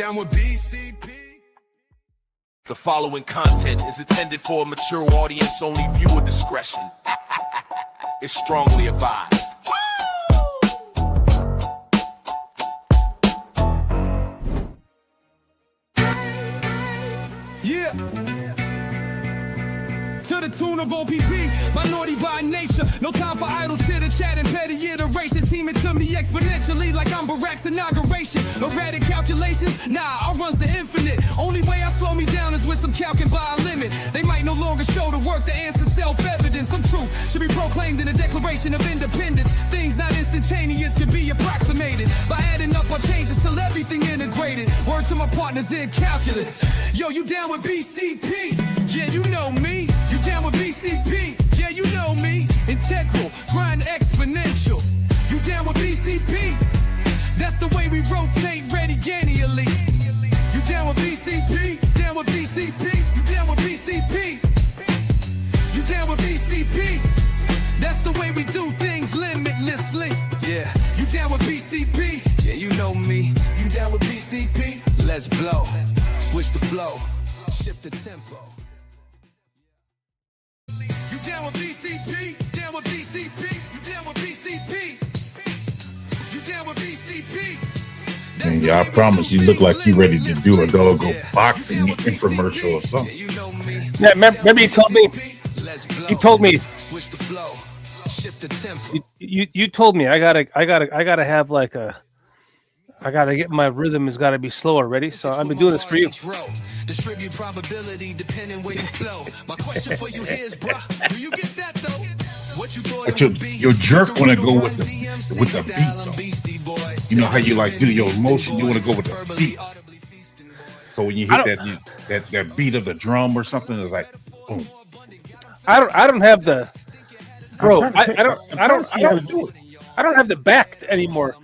down with BCP? The following content is intended for a mature audience. Only viewer discretion is strongly advised. Yeah. To the tune of OPP, minority by nature. No time for idle chitter chat and petty iterations. Teaming to me exponentially like I'm Barack's inauguration. Erratic calculations, nah, I runs the infinite. Only way I slow me down is with some calcing by a limit. They might no longer show the work, the answer's self-evident. Some truth should be proclaimed in the Declaration of Independence. Things not instantaneous can be approximated by adding up our changes till everything integrated. Word to my partners in calculus. Yo, you down with BCP? Yeah, you know me. You down with BCP? Yeah, you know me. Integral, grind exponential. You down with BCP? That's the way we rotate radiannually. You down with BCP? Down with BCP? You down with BCP? You down with BCP? That's the way we do things limitlessly. Yeah. You down with BCP? Yeah, you know me. You down with BCP? Let's blow. Switch the flow. Shift the tempo. You down with BCP? Down with BCP? You down with BCP? You down with BCP? And yeah, I promise you look like you ready to do a doggone boxing infomercial or something. Yeah, remember you told me. Switch the flow. Shift the tempo. You told me I gotta have like I gotta get my rhythm has gotta be slower. Ready? So I've been doing this for you. Distribute probability depending where you flow. My question for you here is, bruh, do you get that though? What you thought but your jerk want to go with the beat though. You know how you like do your motion, you want to go with the beat. So when you hit that beat of the drum or something, it's like boom. I don't have the I don't have the back anymore.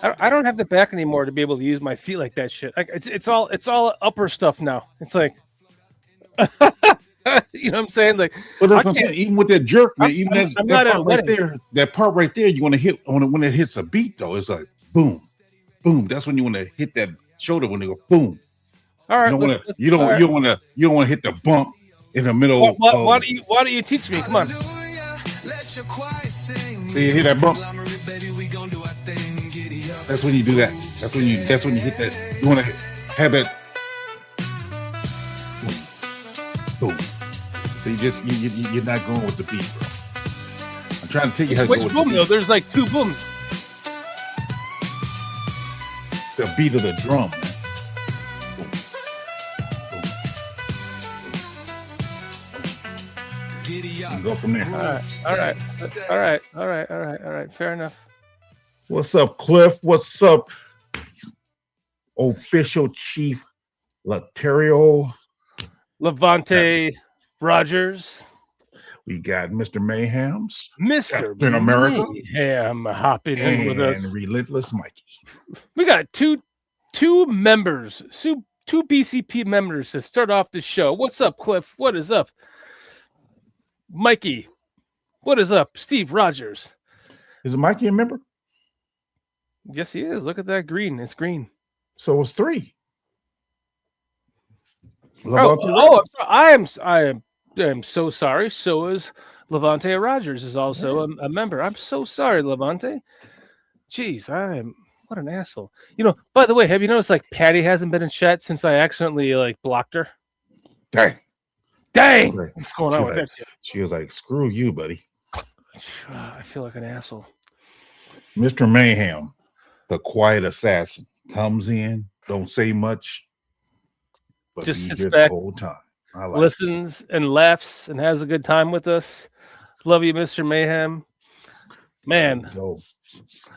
I don't have the back anymore to be able to use my feet like that shit. It's all upper stuff now. It's like, you know what I'm saying? Like, well, that's what I'm saying. Even with that jerk, man, that part right there, you want to hit when it hits a beat though. It's like boom, boom. That's when you want to hit that shoulder when they go boom. All right, you don't want to hit the bump in the middle. Why don't you teach me? Come on. So you hear that bump? That's when you do that. That's when you hit that. You want to have that. Boom. So you're not going with the beat, bro. I'm trying to tell you how to go with boom, the beat. Though? There's like two booms. The beat of the drum. Boom. Boom. And go from there. All right. Fair enough. What's up, Cliff? What's up, official chief Laterio Levante Rogers? We got Mr. Mayhem's Mr. in America. Mayhem hopping in with us. And Relentless Mikey. We got two members, two BCP members to start off the show. What's up, Cliff? What is up? Mikey, what is up? Steve Rogers. Is Mikey a member? Yes, he is. Look at that green. It's green. So it's 3. I am so sorry. So is Levante Rogers is also a member. I'm so sorry, Levante. Jeez, what an asshole. You know, by the way, have you noticed like Patty hasn't been in chat since I accidentally like blocked her? Dang. What's going on with that shit? She was like, screw you, buddy. I feel like an asshole. Mr. Mayhem, the quiet assassin, comes in, don't say much, but just sits back the whole time. Listens and laughs and has a good time with us. Love you, Mr. Mayhem. Man.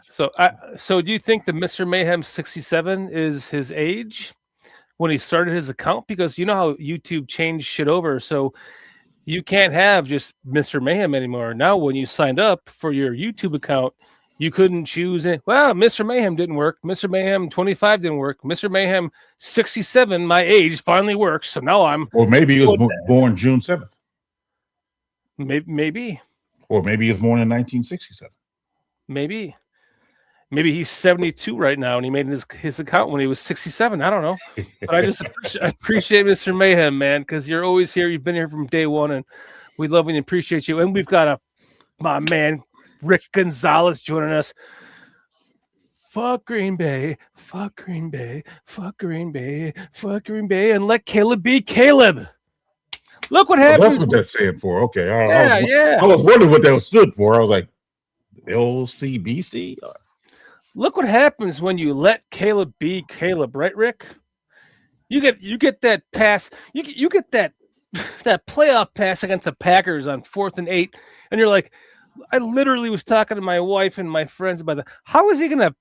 So do you think the Mr. Mayhem 67 is his age when he started his account? Because you know how YouTube changed shit over, so you can't have just Mr. Mayhem anymore. Now, when you signed up for your YouTube account, you couldn't choose it. Well, Mr. Mayhem didn't work. Mr. Mayhem 25 didn't work. Mr. Mayhem 67, my age, finally works. So now I'm. Or maybe he was born June 7th. Maybe. Or maybe he was born in 1967. Maybe Maybe he's 72 right now, and he made his account when he was 67. I don't know, but I appreciate Mr. Mayhem, man, because you're always here. You've been here from day one, and we love and appreciate you. And we've got my man Rick Gonzalez joining us. Fuck Green Bay, fuck Green Bay, fuck Green Bay, fuck Green Bay, and let Caleb be Caleb. Look what happens. That's what that's saying for. Okay. Yeah. I was wondering what that stood for. I was like, LCBC? Look what happens when you let Caleb be Caleb, right, Rick? You get that pass. You get that playoff pass against the Packers on 4th and 8, and you're like, I literally was talking to my wife and my friends about how is he gonna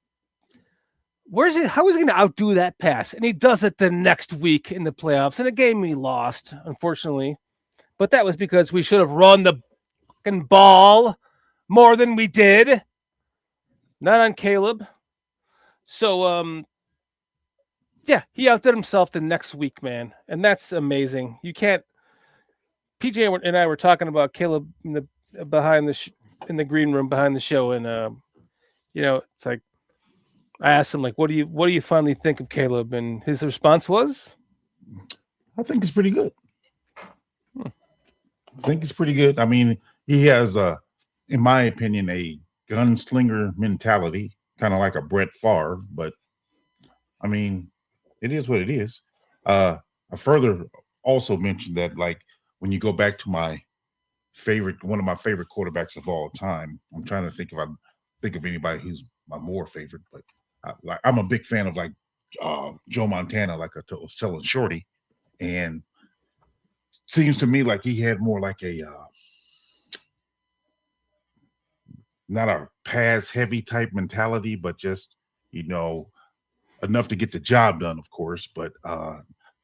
outdo that pass? And he does it the next week in the playoffs in a game we lost, unfortunately. But that was because we should have run the fucking ball more than we did. Not on Caleb. So yeah, he outdid himself the next week, man. And that's amazing. You can't PJ and I were talking about Caleb in the green room behind the show, and it's like I asked him, like, what do you finally think of Caleb? And his response was, I think it's pretty good. I think it's pretty good. I mean, he has in my opinion, a gunslinger mentality, kind of like a Brett Favre, but I mean, it is what it is. I further also mentioned that, like, when you go back to one of my favorite quarterbacks of all time, I'm trying to think of anybody who's my more favorite, but I'm a big fan of like Joe Montana, like I was telling Shorty, and seems to me like he had more like a not a pass heavy type mentality, but just enough to get the job done, of course, but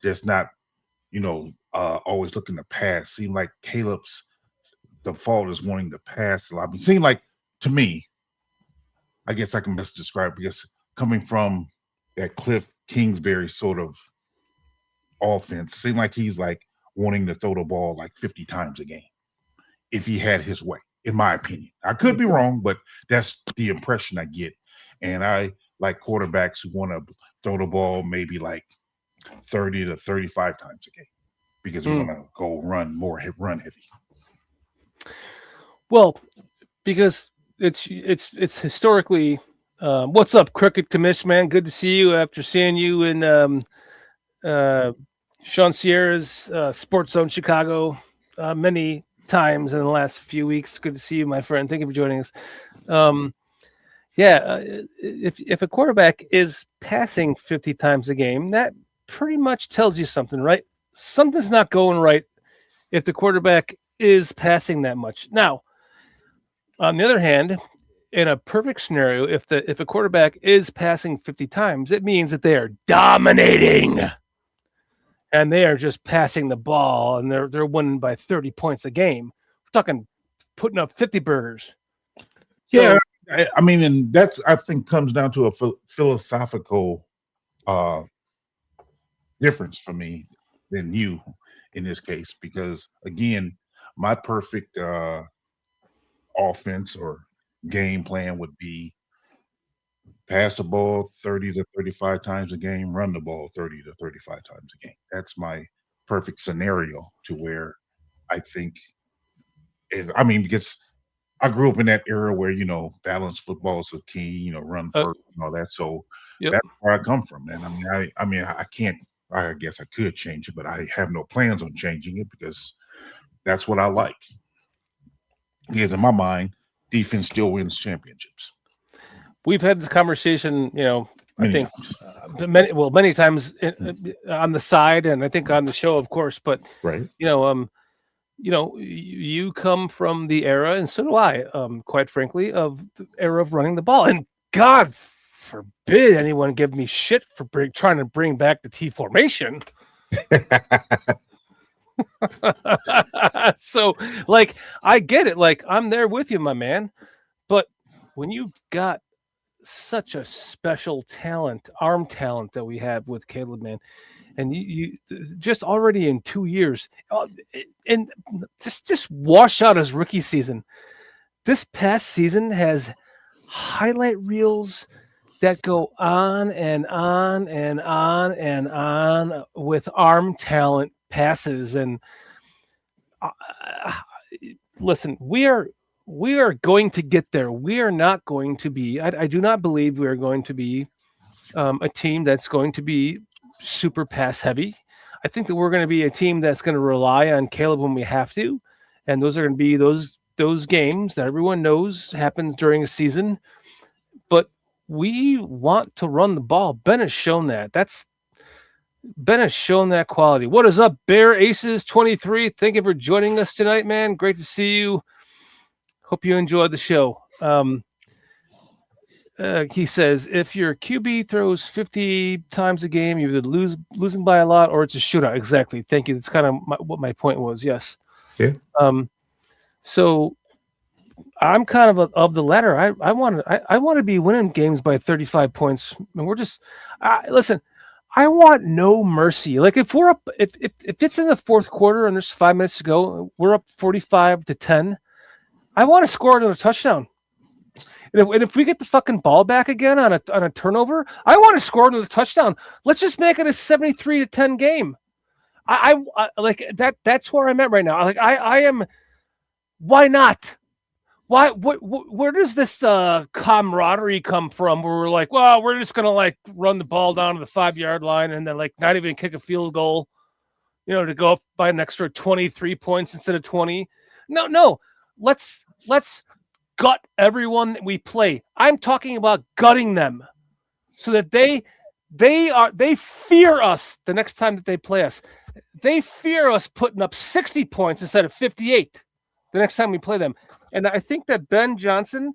just not always looking to pass. Seemed like Caleb's default is wanting to pass a lot. It seemed like, to me, I guess I can best describe, because coming from that Cliff Kingsbury sort of offense, seemed like he's like wanting to throw the ball like 50 times a game if he had his way, in my opinion. I could be wrong, but that's the impression I get. And I like quarterbacks who want to throw the ball maybe like 30 to 35 times a game, because we want to go run heavy. Well, because it's historically. What's up, Crooked Commish, man? Good to see you after seeing you in Sean Sierra's Sports Zone Chicago many times in the last few weeks. Good to see you, my friend. Thank you for joining us. If a quarterback is passing 50 times a game, that pretty much tells you something, right? Something's not going right if the quarterback is passing that much. Now, on the other hand, in a perfect scenario, if a quarterback is passing 50 times, it means that they are dominating, and they are just passing the ball, and they're winning by 30 points a game. We're talking putting up 50 burgers. Yeah, I mean, and that's, I think, comes down to a philosophical difference for me than you in this case, because again, my perfect offense or game plan would be pass the ball 30 to 35 times a game, run the ball 30 to 35 times a game. That's my perfect scenario, to where I think, because I grew up in that era where, balanced football is a key, run first and all that. So that's where I come from, man. I can't, I guess I could change it, but I have no plans on changing it, because that's what I like. Because in my mind, defense still wins championships. We've had this conversation, I think many times on the side, and I think on the show, of course, but right. You come from the era, and so do I, quite frankly, of the era of running the ball. And God forbid anyone give me shit for trying to bring back the T formation. So, like, I get it. Like, I'm there with you, my man. But when you've got such a special talent, arm talent that we have with Caleb, man, and you just already in 2 years, and just wash out his rookie season. This past season has highlight reels that go on and on and on and on with arm talent passes. And listen, we are going to get there. We are not going to be. I do not believe we are going to be a team that's going to be super pass heavy. I think that we're going to be a team that's going to rely on Caleb when we have to, and those are going to be those games that everyone knows happens during a season. But we want to run the ball. Ben has shown that. Ben has shown that quality. What is up, Bear Aces 23? Thank you for joining us tonight, man. Great to see you. Hope you enjoyed the show. He says, if your QB throws 50 times a game, you're either losing by a lot or it's a shootout. Exactly. Thank you. That's kind of what my point was. Yes. Yeah. So I'm kind of the latter. I want to be winning games by 35 points. And we're just listen. I want no mercy. Like if we're up, if it's in the fourth quarter and there's 5 minutes to go, we're up 45-10. I want to score another touchdown. And if we get the fucking ball back again on a turnover, I want to score another touchdown. Let's just make it a 73-10 game. I like that. That's where I'm at right now. Like I am. Why not? Why? Where does this camaraderie come from? Where we're like, well, we're just gonna like run the ball down to the 5-yard line and then like not even kick a field goal, to go up by an extra 23 points instead of 20. No. Let's gut everyone that we play. I'm talking about gutting them so that they fear us the next time that they play us. They fear us putting up 60 points instead of 58 the next time we play them. And I think that Ben Johnson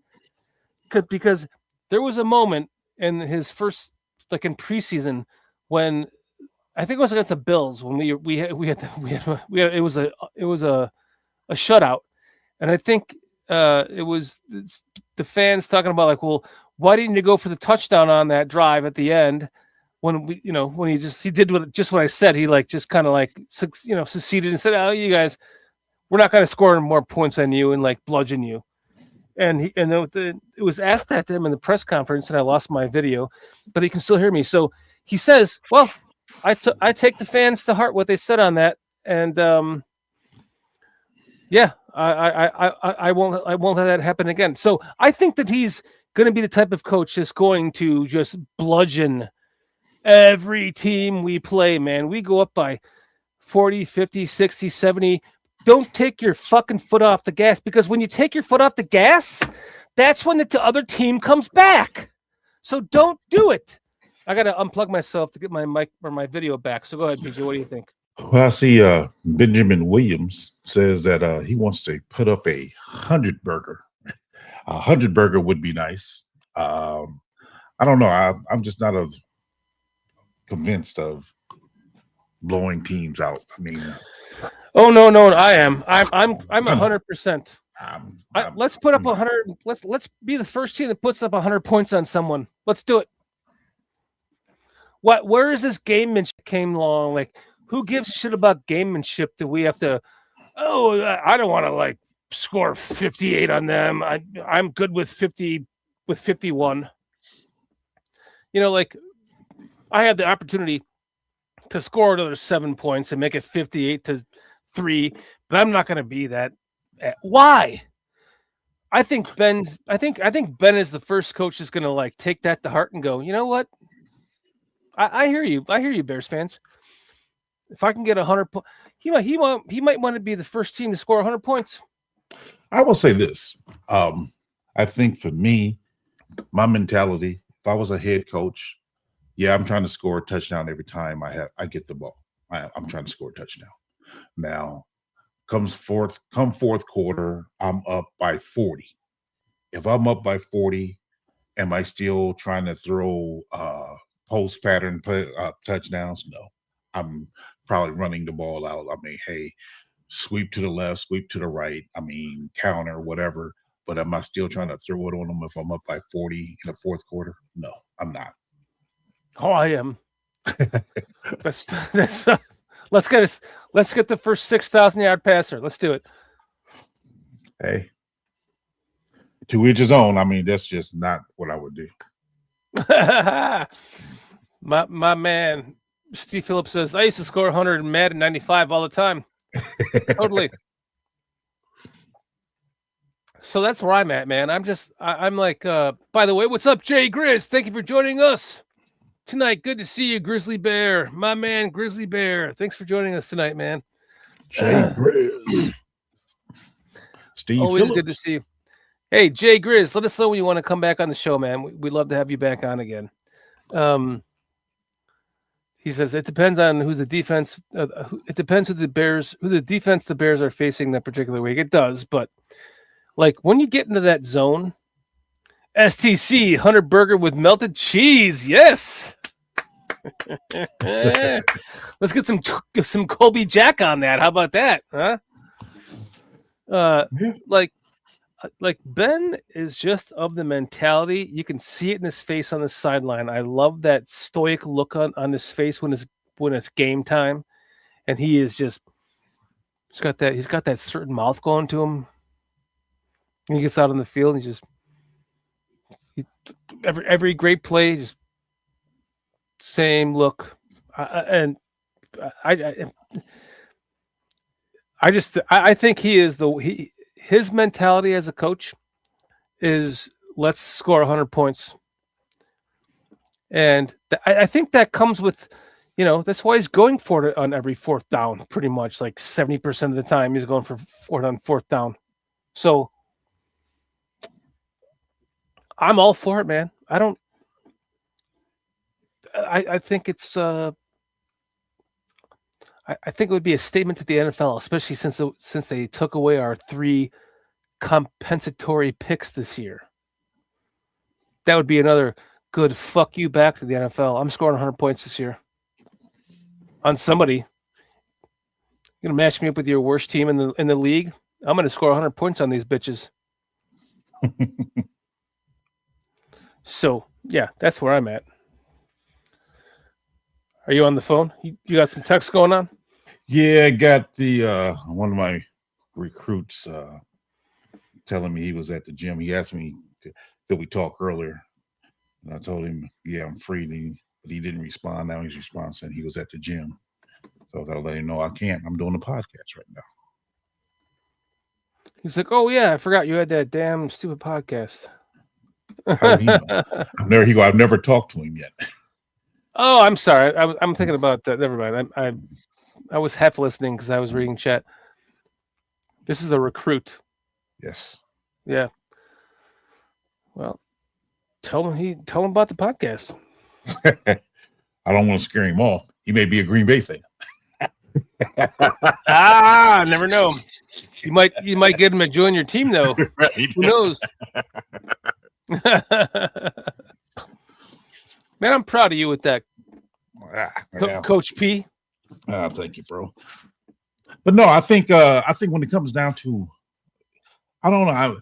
could, because there was a moment in his first, like in preseason, when I think it was against the Bills when we had it was a shutout, and I think it was the fans talking about like, well, why didn't you go for the touchdown on that drive at the end when when he did what I said. He like just kind of like seceded and said, oh, you guys, we're not going to score more points than you and like bludgeon you. And it was asked that to him in the press conference, and I lost my video, but he can still hear me. So he says, well, I take the fans to heart what they said on that. And yeah, I won't let that happen again. So I think that he's going to be the type of coach that's going to just bludgeon every team we play, man. We go up by 40, 50, 60, 70. Don't take your fucking foot off the gas, because when you take your foot off the gas, that's when the other team comes back. So don't do it. I got to unplug myself to get my mic or my video back. So go ahead, PJ. What do you think? Well, I see Benjamin Williams says that he wants to put up a 100 burger. A 100 burger would be nice. I don't know. I'm just not convinced of blowing teams out. I mean, oh no, I am. I'm 100%. Let's put up 100. Let's be the first team that puts up 100 points on someone. Let's do it. Where is this gamemanship came along? Like, who gives a shit about gamemanship that we have to? Oh, I don't want to like score 58 on them. I'm good with 50, with 51. Like I had the opportunity to score another 7 points and make it 58-3, but I'm not going to be that. Why? I think Ben is the first coach that's going to like take that to heart and go, you know what? I hear you. I hear you, Bears fans. If I can get 100 points, he might want to be the first team to score 100 points. I will say this. I think for me, my mentality, if I was a head coach, yeah, I'm trying to score a touchdown every time I get the ball. I'm trying to score a touchdown. Now, come fourth quarter, I'm up by 40. If I'm up by 40, am I still trying to throw post pattern touchdowns? No, I'm probably running the ball out. I mean, hey, sweep to the left, sweep to the right. I mean, counter, whatever. But am I still trying to throw it on them if I'm up by 40 in the fourth quarter? No, I'm not. Oh, I am. Let's get the first 6,000-yard passer. Let's do it. Hey, to each his own. I mean, that's just not what I would do. my man, Steve Phillips says, I used to score 100 in Madden 95 all the time. Totally. So that's where I'm at, man. I'm like, by the way, what's up, Jay Grizz? Thank you for joining us tonight. Good to see you, Grizzly Bear. My man, Grizzly Bear. Thanks for joining us tonight, man. Jay Grizz. Steve Always Phillips. good to see you. Hey, Jay Grizz, let us know when you want to come back on the show, man. We'd love to have you back on again. He says it depends on who's the defense. It depends who the defense the Bears are facing that particular week. It does, but like when you get into that zone, STC Hunter Burger with melted cheese, yes. Let's get some Colby Jack on that. How about that, huh? Like Ben is just of the mentality. You can see it in his face on the sideline. I love that stoic look on his face when it's game time, and he's got that certain mouth going to him. And he gets out on the field and every great play, just same look, I think his mentality as a coach is let's score 100 points. And I think that comes with, that's why he's going for it on every fourth down, pretty much like 70% of the time he's going for fourth down. So I'm all for it, man. I think it's, I think it would be a statement to the NFL, especially since they took away our 3 compensatory picks this year. That would be another good fuck you back to the NFL. I'm scoring 100 points this year on somebody. You're gonna match me up with your worst team in the league. I'm gonna score 100 points on these bitches. So yeah, that's where I'm at. Are you on the phone? You got some text going on? Yeah, I got the one of my recruits telling me he was at the gym. He asked me, could we talk earlier? And I told him, yeah, I'm free. But he didn't respond. Now he's responding saying he was at the gym. So I gotta let him know I can't. I'm doing a podcast right now. He's like, oh yeah, I forgot you had that damn stupid podcast. How do you know? I've never talked to him yet. Oh, I'm sorry. I'm thinking about that. Never mind. I was half listening because I was reading chat. This is a recruit. Yes. Yeah. Well, tell him about the podcast. I don't want to scare him off. He may be a Green Bay fan. Never know. You might get him to join your team though. Right. Who knows? Man, I'm proud of you with that, Coach P. Thank you, bro. But no, I think when it comes down to, I don't know,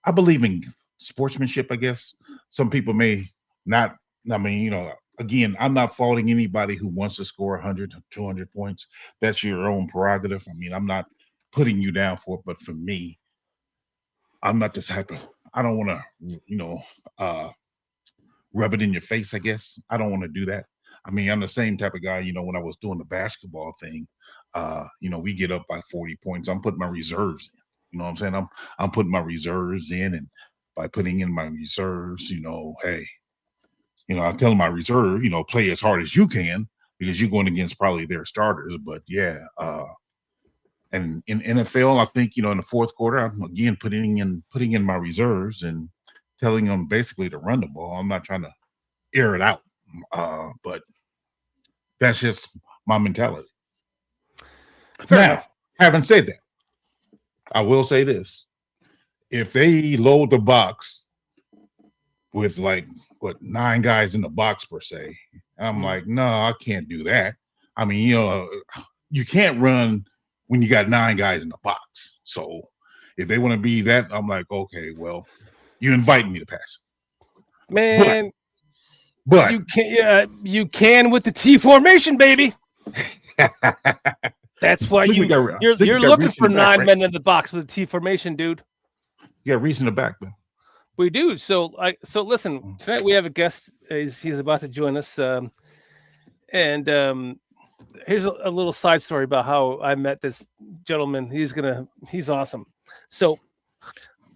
I believe in sportsmanship. I guess some people may not. I mean, again, I'm not faulting anybody who wants to score 100, 200 points. That's your own prerogative. I mean, I'm not putting you down for it, but for me, I'm not the type of. I don't want to, rub it in your face, I guess. I don't want to do that. I mean, I'm the same type of guy, when I was doing the basketball thing, we get up by 40 points. I'm putting my reserves in. You know what I'm saying? I'm putting my reserves in, and by putting in my reserves, hey, I tell my reserve, play as hard as you can because you're going against probably their starters. But yeah, and in NFL, I think, in the fourth quarter, I'm again putting in my reserves and telling them basically to run the ball. I'm not trying to air it out, but that's just my mentality. Fair enough. Having said that, I will say this: if they load the box with 9 guys in the box per se, I'm like, no, I can't do that. I mean, you can't run when you got 9 guys in the box. So if they want to be that, I'm like, okay, well, you invite me to pass it. Man, but you can with the T formation, baby. That's why you're looking for 9 men in the box with a T formation, dude. You got reason to back, man. We do. So listen, tonight we have a guest He's about to join us. And here's a little side story about how I met this gentleman. He's awesome. So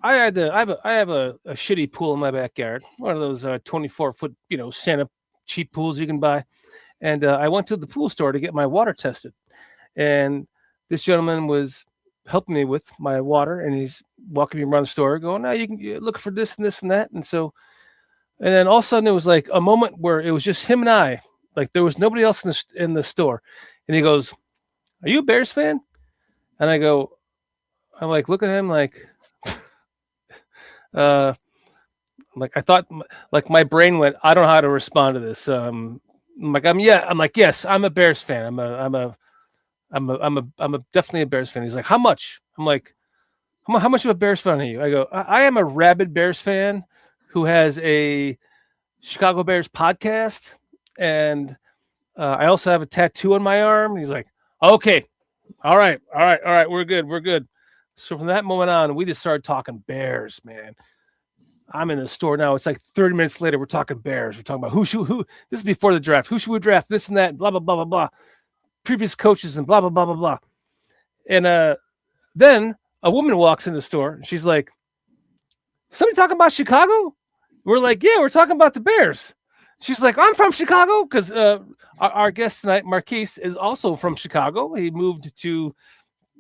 I have a shitty pool in my backyard, one of those 24-foot, Santa cheap pools you can buy. And I went to the pool store to get my water tested. And this gentleman was helping me with my water, and he's walking me around the store going, "Now you can look for this and this and that." And then all of a sudden it was like a moment where it was just him and I, like there was nobody else in the store. And he goes, "Are you a Bears fan?" And I'm like, look at him like, I thought, like my brain went, I don't know how to respond to this. I'm like, yes, I'm a Bears fan. I'm definitely a Bears fan. He's like, how much? I'm like, how much of a Bears fan are you? I go, I am a rabid Bears fan who has a Chicago Bears podcast, and I also have a tattoo on my arm. He's like, okay, all right, we're good. So from that moment on, we just started talking Bears, man. I'm in the store now. It's like 30 minutes later. We're talking Bears. We're talking about who. This is before the draft. Who should we draft? This and that. Blah blah blah blah blah. Previous coaches and blah blah blah blah blah. And then a woman walks in the store. And she's like, "Somebody talking about Chicago?" We're like, "Yeah, we're talking about the Bears." She's like, "I'm from Chicago," because our guest tonight, Marquise, is also from Chicago. He moved to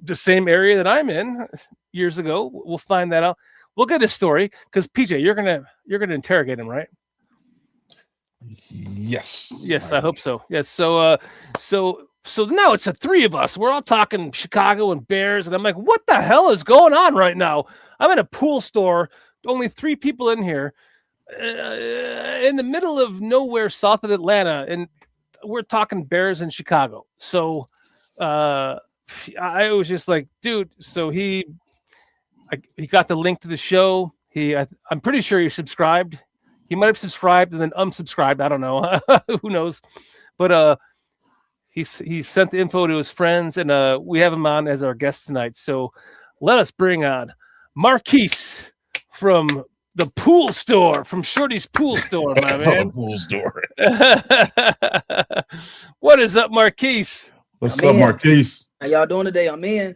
the same area that I'm in years ago. We'll find that out. We'll get his story because PJ, you're gonna interrogate him, right? Yes. Yes, I hope so. Yes. So now it's the three of us. We're all talking Chicago and Bears, and I'm like, what the hell is going on right now? I'm in a pool store, only 3 people in here, in the middle of nowhere, south of Atlanta, and we're talking Bears in Chicago. So I was just like, dude. So he got the link to the show. I'm pretty sure he subscribed. He might have subscribed and then unsubscribed. I don't know. Who knows? But he sent the info to his friends, and we have him on as our guest tonight. So let us bring on Marquise from the pool store, from Shorty's pool store, my man. Pool store. What is up, Marquise? What's up, Marquise? How y'all doing today? I'm in.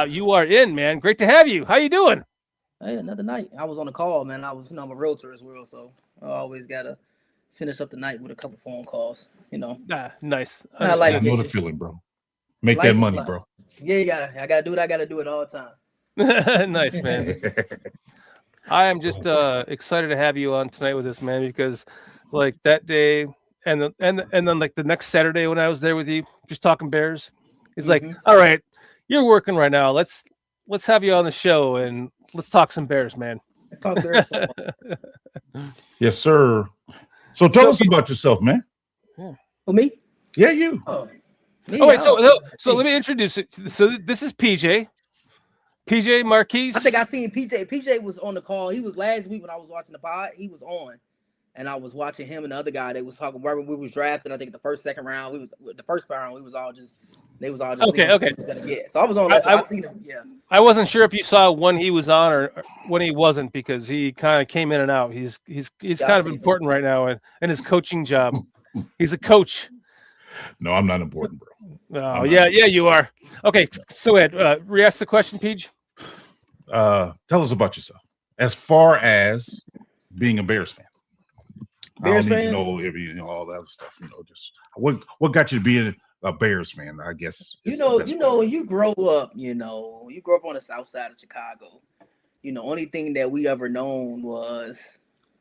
You are in, man. Great to have you. How you doing? Hey, another night. I was on the call, man. I'm a realtor as well, so I always gotta finish up the night with a couple phone calls. Nice. I like I know the feeling, bro. Make that money, bro. Yeah, I gotta do it. I gotta do it all the time. Nice, man. I am just excited to have you on tonight with us, man, because like that day and then like the next Saturday when I was there with you, just talking Bears, it's like, all right, you're working right now. Let's have you on the show and let's talk some Bears, man. Let's talk Bears. Yes, sir. So tell us about yourself, man. For me? Yeah, you. Wait, so let me introduce it. So this is PJ Marquise. I think I seen PJ. PJ was on the call. He was last week when I was watching the pod. He was on, and I was watching him and the other guy. They was talking right when we was drafted. I think the second round. The first round. They was all just. Okay. So I was on. I seen him. Yeah. I wasn't sure if you saw when he was on or when he wasn't because he kind of came in and out. He's kind of important right now in his coaching job. He's a coach. No, I'm not important, bro. Oh, yeah, you are. Okay, so Ed, re-ask the question, Peach. Tell us about yourself. As far as being a Bears fan. Bears I don't fan? need to know all that stuff. Just what got you to be a Bears fan, I guess. When you grow up, you grow up on the south side of Chicago. Only thing that we ever known was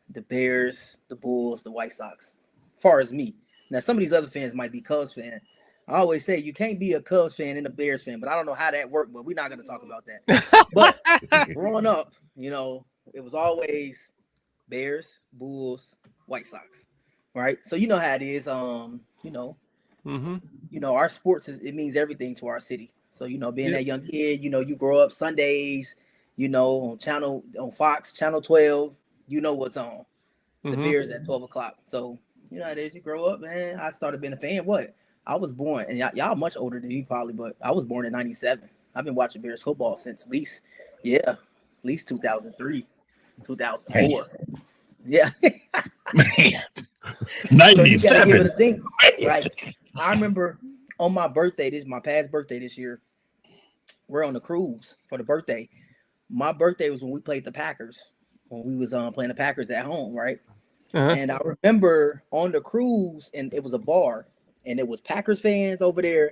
the Bears, the Bulls, the White Sox. As far as me. Now, some of these other fans might be Cubs fan. I always say you can't be a Cubs fan and a Bears fan, but I don't know how that worked, but we're not going to talk about that. But growing up, it was always Bears, Bulls, White Sox, right? So you know how it is. Our sports it means everything to our city. So being that young kid, you grow up Sundays, on Fox Channel 12, what's on. The Bears at 12 o'clock. So as you grow up, man, I started being a fan. I was born, and y'all much older than me probably, but I was born in '97. I've been watching Bears football since at least 2003, 2004. Yeah. Man, So you got to give 97. it a think. Like I remember on my birthday, this is my past birthday this year. We're on the cruise for the birthday. My birthday was when we played the Packers. When we was playing the Packers at home, right? And I remember on the cruise, and it was a bar, and it was Packers fans over there,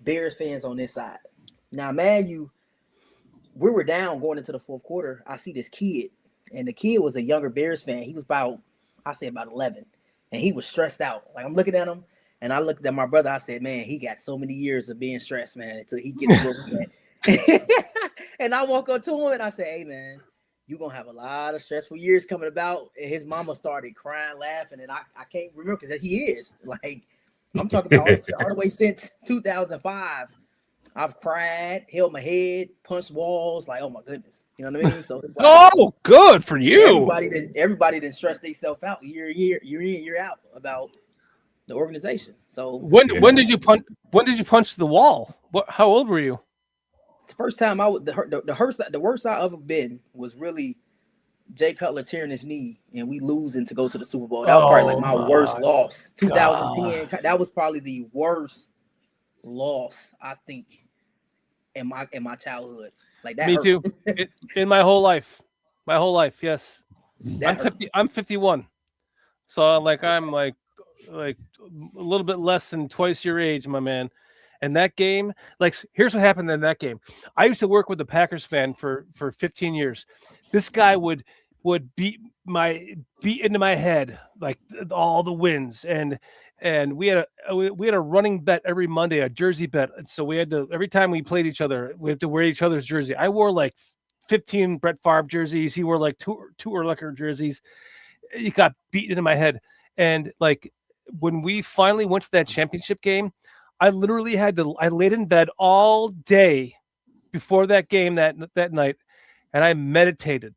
Bears fans on this side. Now, man, we were down going into the fourth quarter. I see this kid, and the kid was a younger Bears fan. He was about 11, and he was stressed out. Like I'm looking at him, and I looked at my brother. I said, "Man, he got so many years of being stressed, man, until he gets where we at." And I walk up to him and I say, "Hey, man, you're gonna have a lot of stressful years coming about." And his mama started crying, laughing, and I can't remember because he is like, I'm talking about all the way since 2005. I've cried, held my head, punched walls, like, oh my goodness, you know what I mean? So it's like, Oh, good for you. everybody didn't stress themselves out year in, year out about the organization. So when did you punch? When did you punch the wall? How old were you? the first time I was the worst I ever been was really Jay Cutler tearing his knee and we losing to go to the Super Bowl. That was probably like my worst loss. 2010. That was probably the worst loss I think in my childhood. Like that. Me hurt. too. In my whole life. Yes. That hurt. I'm 51. So I'm like a little bit less than twice your age, my man. And that game, like, here's what happened in that game. I used to work with the Packers fan for 15 years. This guy would beat into my head like all the wins, and we had a running bet every Monday, a jersey bet. And so we had to, every time we played each other, we had to wear each other's jersey. I wore like 15 Brett Favre jerseys. He wore like two Urlacher jerseys. He got beaten into my head, and like when we finally went to that championship game, I literally I laid in bed all day before that game that night, and I meditated.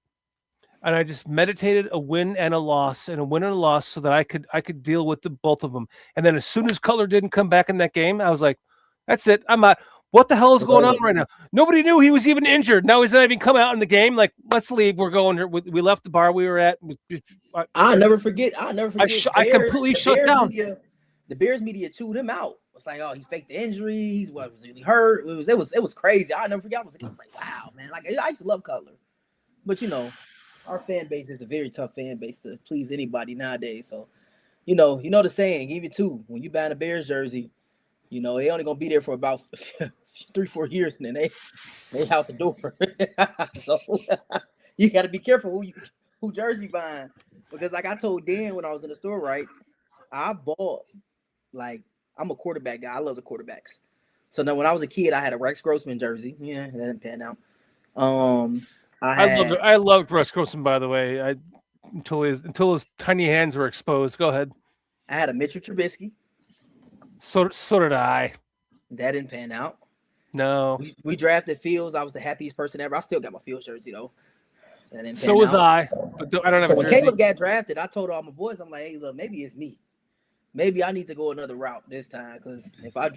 And I just meditated a win and a loss and a win and a loss so that I could deal with both of them. And then as soon as Cutler didn't come back in that game, I was like, that's it. I'm out. What the hell is going on right now? Nobody knew he was even injured. Now he's not even come out in the game. Like, let's leave. We're going here. We left the bar we were at. I'll never forget. I completely shut down. The Bears media chewed him out. It's like, oh, he faked the injury. He was really hurt. It was crazy. I never forget. I was like, wow, man. Like I used to love Cutler, but you know, our fan base is a very tough fan base to please anybody nowadays. So, you know the saying, even too, when you buy a Bears jersey, you know, they only gonna be there for about 3-4 years and then they out the door. So you gotta be careful who jersey buying. Because like I told Dan when I was in the store, right? I bought, like, I'm a quarterback guy. I love the quarterbacks. So now when I was a kid, I had a Rex Grossman jersey. Yeah, that didn't pan out. I loved Russ Grossman, by the way. Until his tiny hands were exposed. Go ahead. I had a Mitchell Trubisky. So did I. That didn't pan out. No. We drafted Fields. I was the happiest person ever. I still got my Fields jersey though. So was I. But I don't have. So when Caleb got drafted, I told all my boys, I'm like, hey, look, maybe it's me. Maybe I need to go another route this time because if I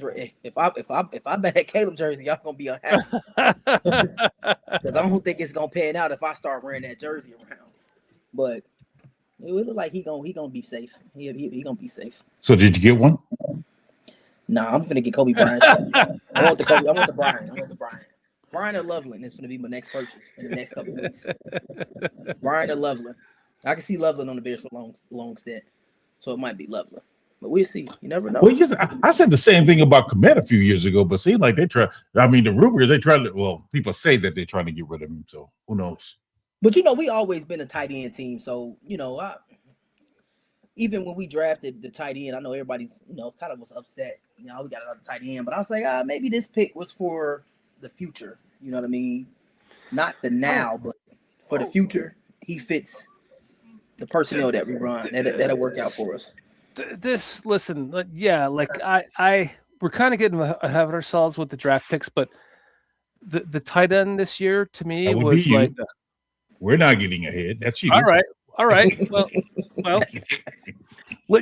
bet at Caleb jersey, y'all gonna be unhappy. Because I don't think it's gonna pan out if I start wearing that jersey around. But it look like he gonna be safe. He gonna be safe. So did you get one? Nah, I'm gonna get Kobe Bryant. I want the Bryant. Bryant or Loveland is gonna be my next purchase in the next couple of weeks. Bryant or Loveland. I can see Loveland on the Bears for long stint, so it might be Loveland. But we'll see. You never know. Well, I said the same thing about Komet a few years ago, but it seemed like they try. I mean, the rumor they try to. Well, people say that they're trying to get rid of him, so who knows? But you know, we always been a tight end team, so you know, even when we drafted the tight end, I know everybody's kind of was upset. You know, we got another tight end, but I was like, maybe this pick was for the future. You know what I mean? Not the now, but for the future. He fits the personnel that we run. That'll work out for us. We're kind of getting ahead of ourselves with the draft picks, but the tight end this year to me was like, we're not getting ahead. That's you. All right. Well,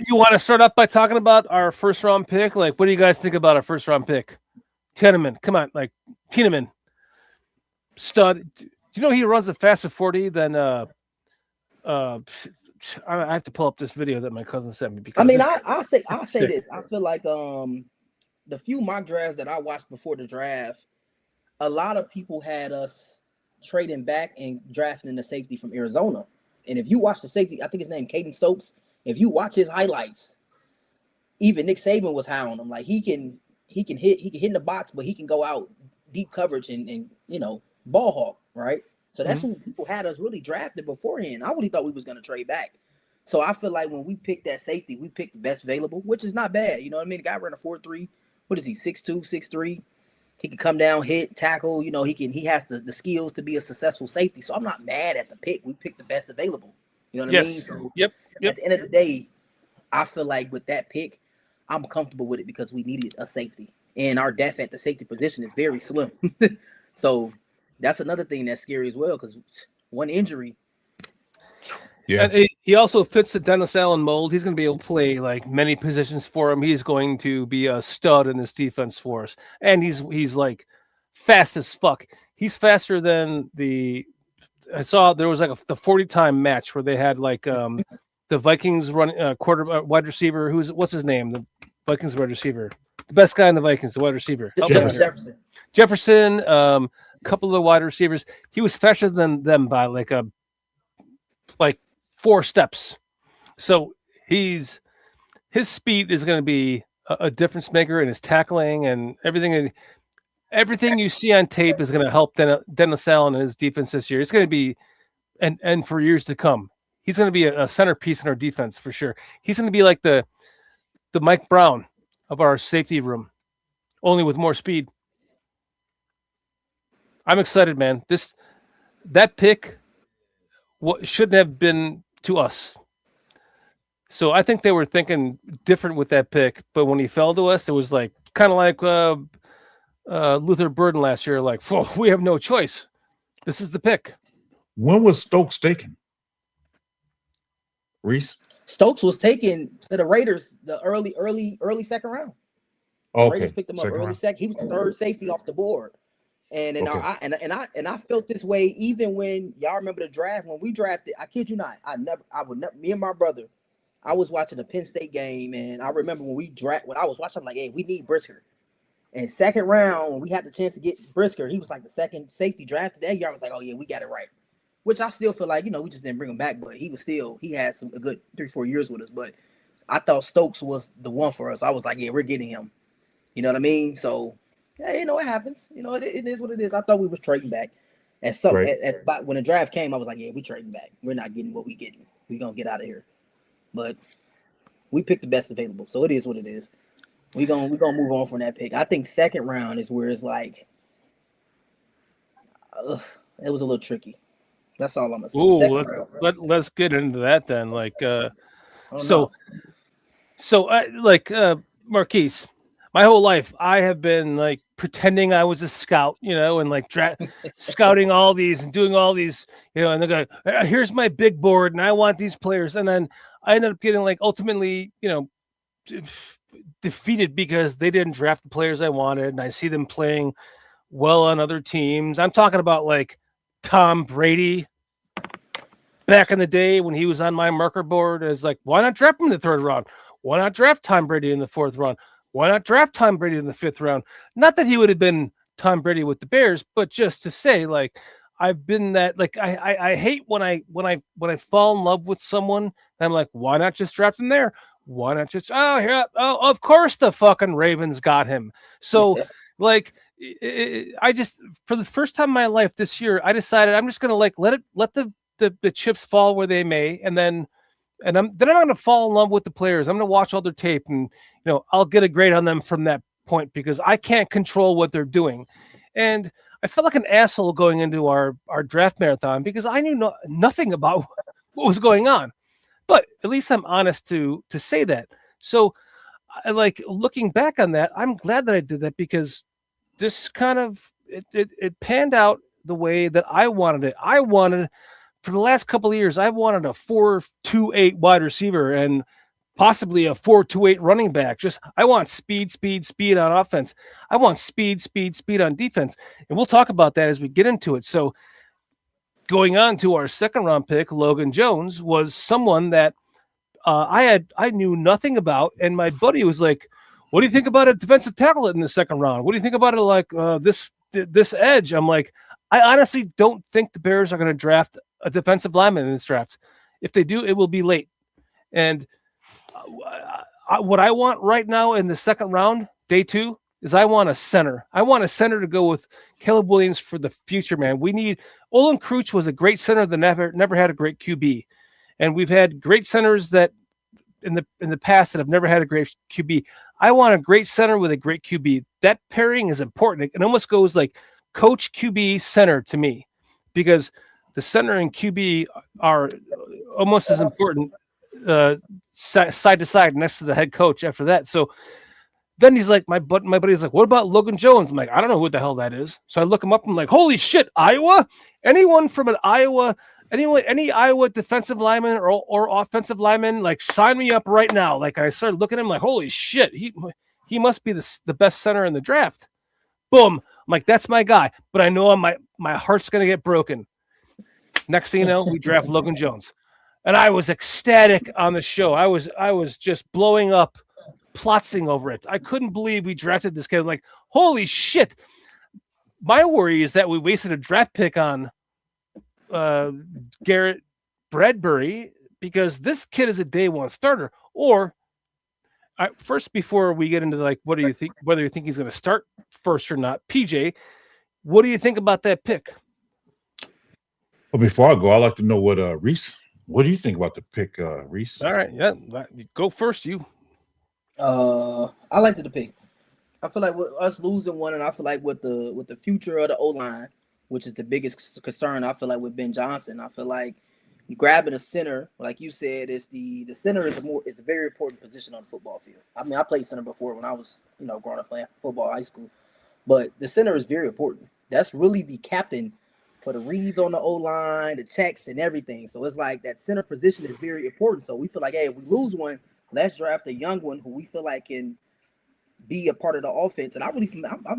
you want to start up by talking about our first round pick? Like, what do you guys think about our first round pick? Tiedemann, come on, like Tiedemann, stud. Do you know he runs a faster 40 than I have to pull up this video that my cousin sent me because I mean, it's- I'll say sick. this. I feel like the few mock drafts that I watched before the draft, a lot of people had us trading back and drafting the safety from Arizona. And if you watch the safety, I think his name Caden Stokes. If you watch his highlights, even Nick Saban was high on him. Like he can hit in the box, but he can go out deep coverage and ball hawk, right? So that's who people had us really drafted beforehand. I really thought we was gonna trade back. So I feel like when we picked that safety, we picked the best available, which is not bad. You know what I mean? The guy ran a 4.3. What is he? 6'2", 6'3". He can come down, hit, tackle. He has the skills to be a successful safety. So I'm not mad at the pick. We picked the best available. You know what I mean? So Yep. at the end of the day, I feel like with that pick, I'm comfortable with it because we needed a safety. And our depth at the safety position is very slim. So that's another thing that's scary as well, because one injury. Yeah. And he also fits the Dennis Allen mold. He's going to be able to play like many positions for him. He's going to be a stud in this defense for us. And he's like fast as fuck. He's faster than I saw there was like the 40-time match where they had like the Vikings running wide receiver. What's his name? The Vikings wide receiver. The best guy in the Vikings, the wide receiver. Jefferson, a couple of the wide receivers. He was faster than them by like 4 steps. So his speed is going to be a difference maker in his tackling and everything. Everything you see on tape is going to help Dennis Allen and his defense this year. It's going to be, and for years to come, he's going to be a centerpiece in our defense for sure. He's going to be like the Mike Brown of our safety room, only with more speed. I'm excited, man. That pick shouldn't have been to us. So I think they were thinking different with that pick, but when he fell to us, it was like kind of like Luther Burden last year. Like, we have no choice. This is the pick. When was Stokes taken? Reese? Stokes was taken to the Raiders the early second round. The Raiders picked him up early second. He was the third safety off the board. And I felt this way even when y'all remember the draft when we drafted. I kid you not, me and my brother, I was watching a Penn State game, and I remember when I was watching, I'm like, hey, we need Brisker. And second round, when we had the chance to get Brisker, he was like the second safety drafted that year. I was like, oh yeah, we got it right. Which I still feel like, we just didn't bring him back, but he had a good 3-4 years with us. But I thought Stokes was the one for us. I was like, yeah, we're getting him. You know what I mean? So yeah, it happens. It is what it is. I thought we was trading back. But when the draft came, I was like, yeah, we trading back. We're not getting what we getting. We're gonna get out of here. But we picked the best available, so it is what it is. We're gonna move on from that pick. I think second round is where it's like, it was a little tricky. That's all I'm gonna say. Ooh, let's get into that then. Like, Marquise, my whole life I have been like pretending I was a scout, and like scouting all these and doing all these, and the guy, here's my big board and I want these players, and then I ended up getting like ultimately, defeated because they didn't draft the players I wanted, and I see them playing well on other teams. I'm talking about like Tom Brady back in the day when he was on my marker board. As like, why not draft him in the 3rd round? Why not draft Tom Brady in the 4th round? Why not draft Tom Brady in the 5th round? Not that he would have been Tom Brady with the Bears, but just to say, like, I've been that. Like, I hate when I fall in love with someone, and I'm like, why not just draft him there? Why not just of course the fucking Ravens got him. So like, I just, for the first time in my life this year, I decided I'm just gonna like let the chips fall where they may, and then I'm going to fall in love with the players. I'm going to watch all their tape, and I'll get a grade on them from that point because I can't control what they're doing. And I felt like an asshole going into our draft marathon because I knew nothing about what was going on. But at least I'm honest to say that. So, like, looking back on that, I'm glad that I did that because this kind of it panned out the way that I wanted it. I wanted, for the last couple of years, I wanted a 4-2-8 wide receiver and possibly a 4-2-8 running back. I want speed on offense. I want speed on defense. And we'll talk about that as we get into it. So going on to our second round pick, Logan Jones, was someone that I knew nothing about, and my buddy was like, "What do you think about a defensive tackle in the second round? What do you think about it like this edge?" I'm like, I honestly don't think the Bears are going to draft a defensive lineman in this draft. If they do, it will be late. And what I want right now in the second round, day 2, is I want a center. I want a center to go with Caleb Williams for the future, man. We need Olin Krutz was a great center that never had a great QB. And we've had great centers that in the past that have never had a great QB. I want a great center with a great QB. That pairing is important. It almost goes like coach, QB, center to me, because the center and QB are almost as important side to side next to the head coach after that. So then he's like, my buddy's like, what about Logan Jones? I'm like, I don't know who the hell that is. So I look him up. I'm like, holy shit, Iowa? Anyone from an Iowa, any Iowa defensive lineman or offensive lineman, like sign me up right now. Like I started looking at him like, holy shit, he must be the best center in the draft. Boom. I'm like, that's my guy. But I know my heart's gonna get broken. Next thing you know, we draft Logan Jones. And I was ecstatic on the show. I was just blowing up, plotzing over it. I couldn't believe we drafted this kid. I'm like, holy shit. My worry is that we wasted a draft pick on Garrett Bradbury, because this kid is a day one starter. Or first, before we get into like, what do you think, whether you think he's going to start first or not, PJ, what do you think about that pick? Well, before I go, I'd like to know what Reese, what do you think about the pick, Reese? All right, yeah, go first, you. I liked the pick. I feel like with us losing one, and I feel like with the future of the O-line, which is the biggest concern, I feel like with Ben Johnson, I feel like grabbing a center, like you said, is the center is a very important position on the football field. I mean, I played center before when I was growing up playing football, high school, but the center is very important. That's really the captain for the reads on the O-line, the checks, and everything. So it's like that center position is very important. So we feel like, hey, if we lose one, let's draft a young one who we feel like can be a part of the offense. And I'm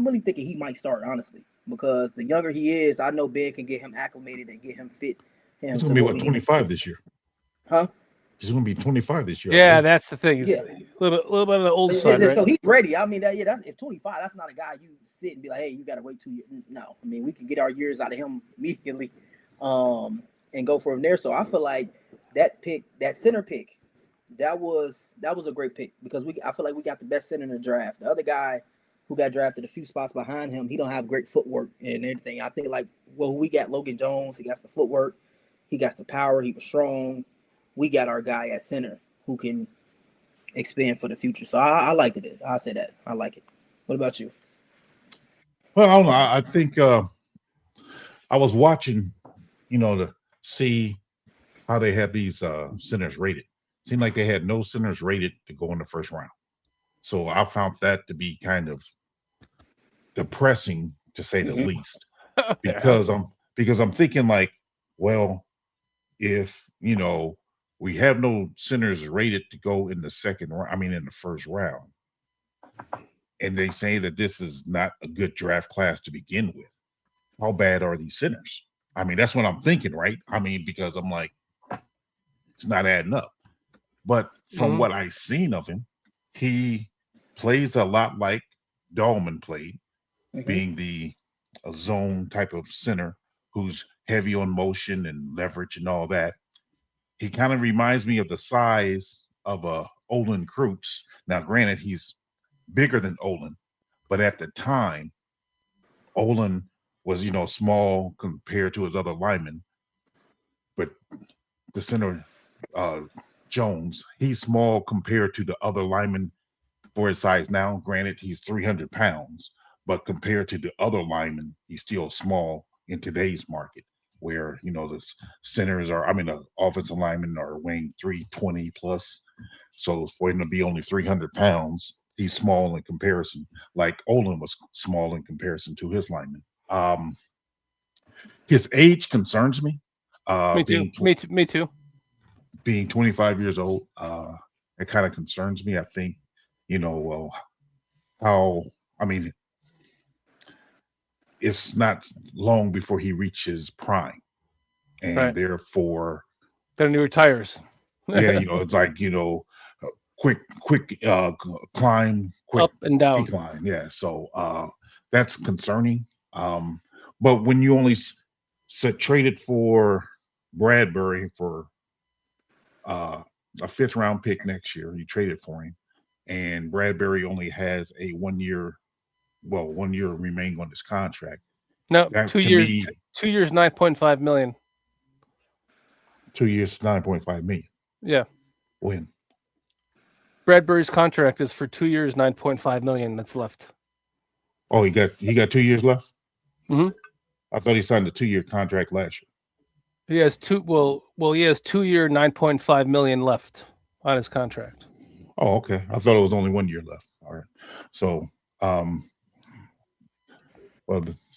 really thinking he might start, honestly, because the younger he is, I know Ben can get him acclimated and get him fit. He's going to be 25 this year. Huh? He's going to be 25 this year. Yeah, that's the thing. He's a little bit on the old side, right? So he's ready. I mean, that's if 25, that's not a guy you sit and be like, hey, you got to wait 2 years. No, I mean, we can get our years out of him immediately, and go from there. So I feel like that center pick, that was a great pick, because I feel like we got the best center in the draft. The other guy who got drafted a few spots behind him, he don't have great footwork and everything. I think we got Logan Jones. He got the footwork. He got the power. He was strong. We got our guy at center who can expand for the future. So I liked it. I'll say that. I like it. What about you? Well, I don't know. I think I was watching, to see how they have these centers rated. Seemed like they had no centers rated to go in the first round. So I found that to be kind of depressing, to say the least, because I'm thinking like, well, if we have no centers rated to go in the in the first round, and they say that this is not a good draft class to begin with, how bad are these centers? I mean, that's what I'm thinking, right? I mean, because I'm like, it's not adding up. But from what I've seen of him, he plays a lot like Dahlman played, being the zone type of center who's heavy on motion and leverage and all that. He kind of reminds me of the size of Olin Krutz. Now, granted, he's bigger than Olin, but at the time, Olin was, small compared to his other linemen. But the center, Jones, he's small compared to the other linemen for his size. Now, granted, he's 300 pounds, but compared to the other linemen, he's still small in today's market, where the centers the offensive linemen are weighing 320 plus. So for him to be only 300 pounds, he's small in comparison. Like Olin was small in comparison to his linemen. His age concerns me. Me too. Being 25 years old, it kind of concerns me. I think, it's not long before he reaches prime. and Right. therefore, Then he retires. yeah, it's like quick climb, quick Up and down. decline. Yeah, so that's concerning. But when you only traded for Bradbury for a 5th round pick next year, you traded for him, and Bradbury only has a 1 year, 1 year remaining on his contract. No, That, 2 to years. me, 2 years, 9.5 million. 2 years, 9.5 million. Yeah. When? Bradbury's contract is for 2 years, 9.5 million. That's left. Oh, he got 2 years left. Mm-hmm. I thought he signed a 2-year contract last year. He has he has 2 year, 9.5 million left on his contract. Oh, okay. I thought it was only 1 year left. All right. So,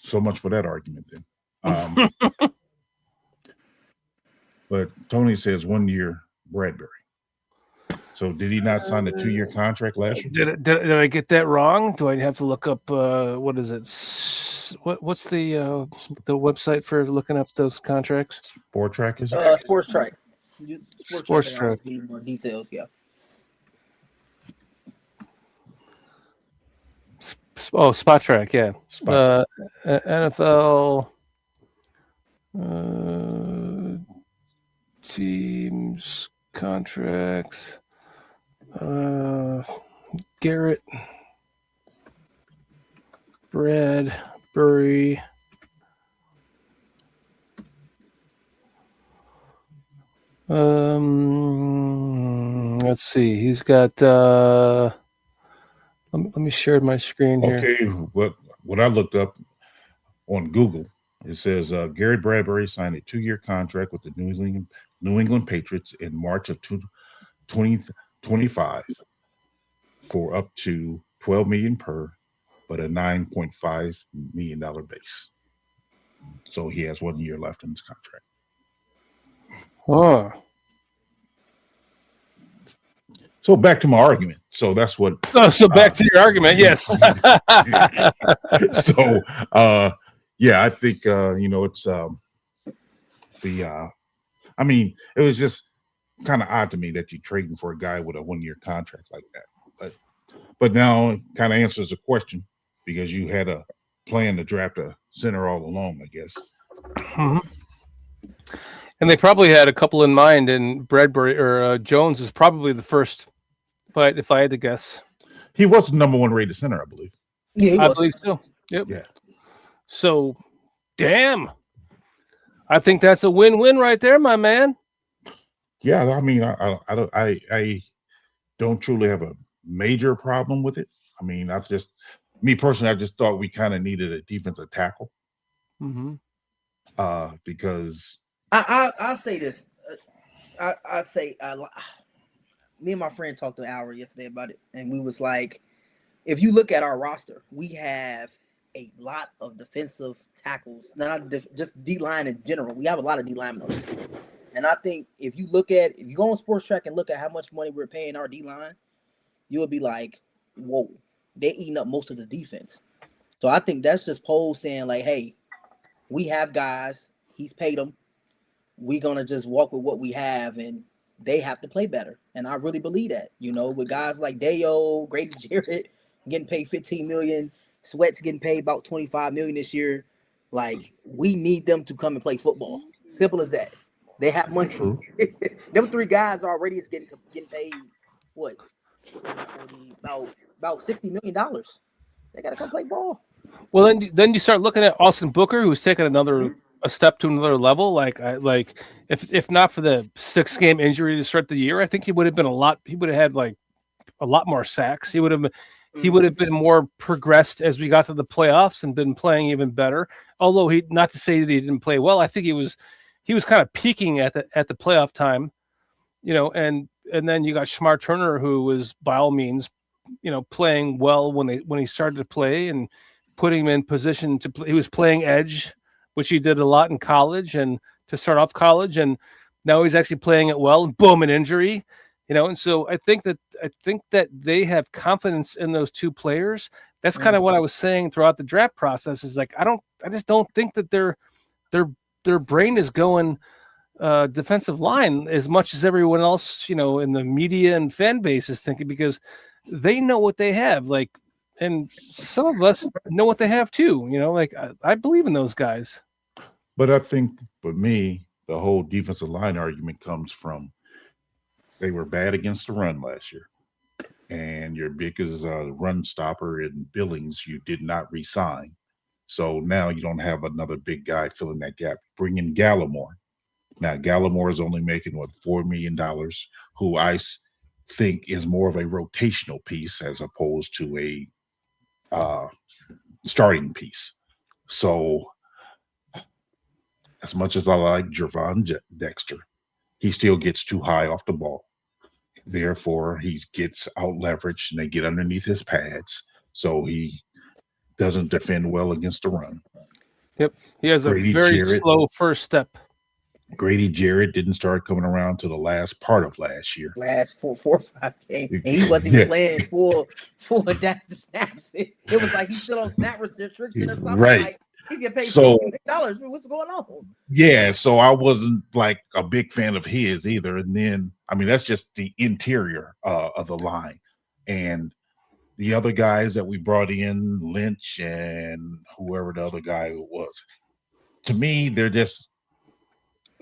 so much for that argument then. But Tony says 1 year Bradbury. So did he not sign a 2-year contract last year? Did I get that wrong? Do I have to look up what is it? What's the website for looking up those contracts? Sport Track is it? Sports Track. Sports Track. Give you more details. Yeah. Oh, Spot Track. Yeah. Spot NFL teams contracts. Garrett Bradbury. Let's see. He's got. Let me share my screen here. Okay, what I looked up on Google, it says Garrett Bradbury signed a 2-year contract with the New England Patriots in March of 2025 for up to $12 million per, but a $9.5 million base. So he has 1 year left in his contract. Oh. So back to my argument. So that's what. So back to your argument. Yes. So yeah, I think it's I mean, it was just kind of odd to me that you're trading for a guy with a 1 year contract like that. But now it kind of answers the question because you had a plan to draft a center all along, I guess. Mm-hmm. And they probably had a couple in mind, and Bradbury or Jones is probably the first. But if I had to guess, he was the number 1 rated center, I believe. Yeah, I believe so. Yep. Yeah. So, damn, I think that's a win-win right there, my man. Yeah, I mean, I don't truly have a major problem with it. I mean, me personally, I just thought we kind of needed a defensive tackle. Mm-hmm. Because I'll say this. I say me and my friend talked to Hour yesterday about it, and we was like, if you look at our roster, we have a lot of defensive tackles, not just D-line in general. We have a lot of D-linemen. And I think if you go on Sports Track and look at how much money we're paying our D-line, you would be like, whoa, they're eating up most of the defense. So I think that's just Poles saying like, hey, we have guys, he's paid them. We're going to just walk with what we have, and they have to play better. And I really believe that, with guys like Dayo, Grady Jarrett getting paid $15 million, Sweat's getting paid about $25 million this year. Like, we need them to come and play football. Simple as that. They have money. True. Them 3 guys already is getting paid what? About $60 million. They gotta come play ball. Well, then you start looking at Austin Booker, who's taken a step to another level. Like if not for the 6-game injury to start the year, I think he would have been he would have had like a lot more sacks. He would have been more progressed as we got to the playoffs and been playing even better. Although not to say that he didn't play well, I think he was kind of peaking at the playoff time, and then you got Shamar Turner, who was by all means, playing well when he started to play and putting him in position to play. He was playing edge, which he did a lot in college and to start off college, and now he's actually playing it well. Boom, an injury, and so I think that they have confidence in those 2 players. That's kind of what I was saying throughout the draft process. Is like I just don't think that they're their brain is going defensive line as much as everyone else, in the media and fan base is thinking, because they know what they have. Like, and some of us know what they have too. Like I believe in those guys. But I think for me, the whole defensive line argument comes from they were bad against the run last year. And your biggest run stopper in Billings, you did not re-sign. So now you don't have another big guy filling that gap. Bring in Gallimore. Now, Gallimore is only making, $4 million, who I think is more of a rotational piece as opposed to a starting piece. So as much as I like Jervon Dexter, he still gets too high off the ball. Therefore, he gets out leveraged and they get underneath his pads. So he doesn't defend well against the run. Yep. He has Grady a very Jarrett, slow first step. Grady Jarrett didn't start coming around to the last part of last year. Last four or five games. And he wasn't even playing full adaptive snaps. It was like he's still on snap restriction or something. Right. Like, he get paid So, $60. What's going on? Yeah, so I wasn't like a big fan of his either. And then, I mean, that's just the interior of the line. And the other guys that we brought in, Lynch and whoever the other guy was, to me, they're just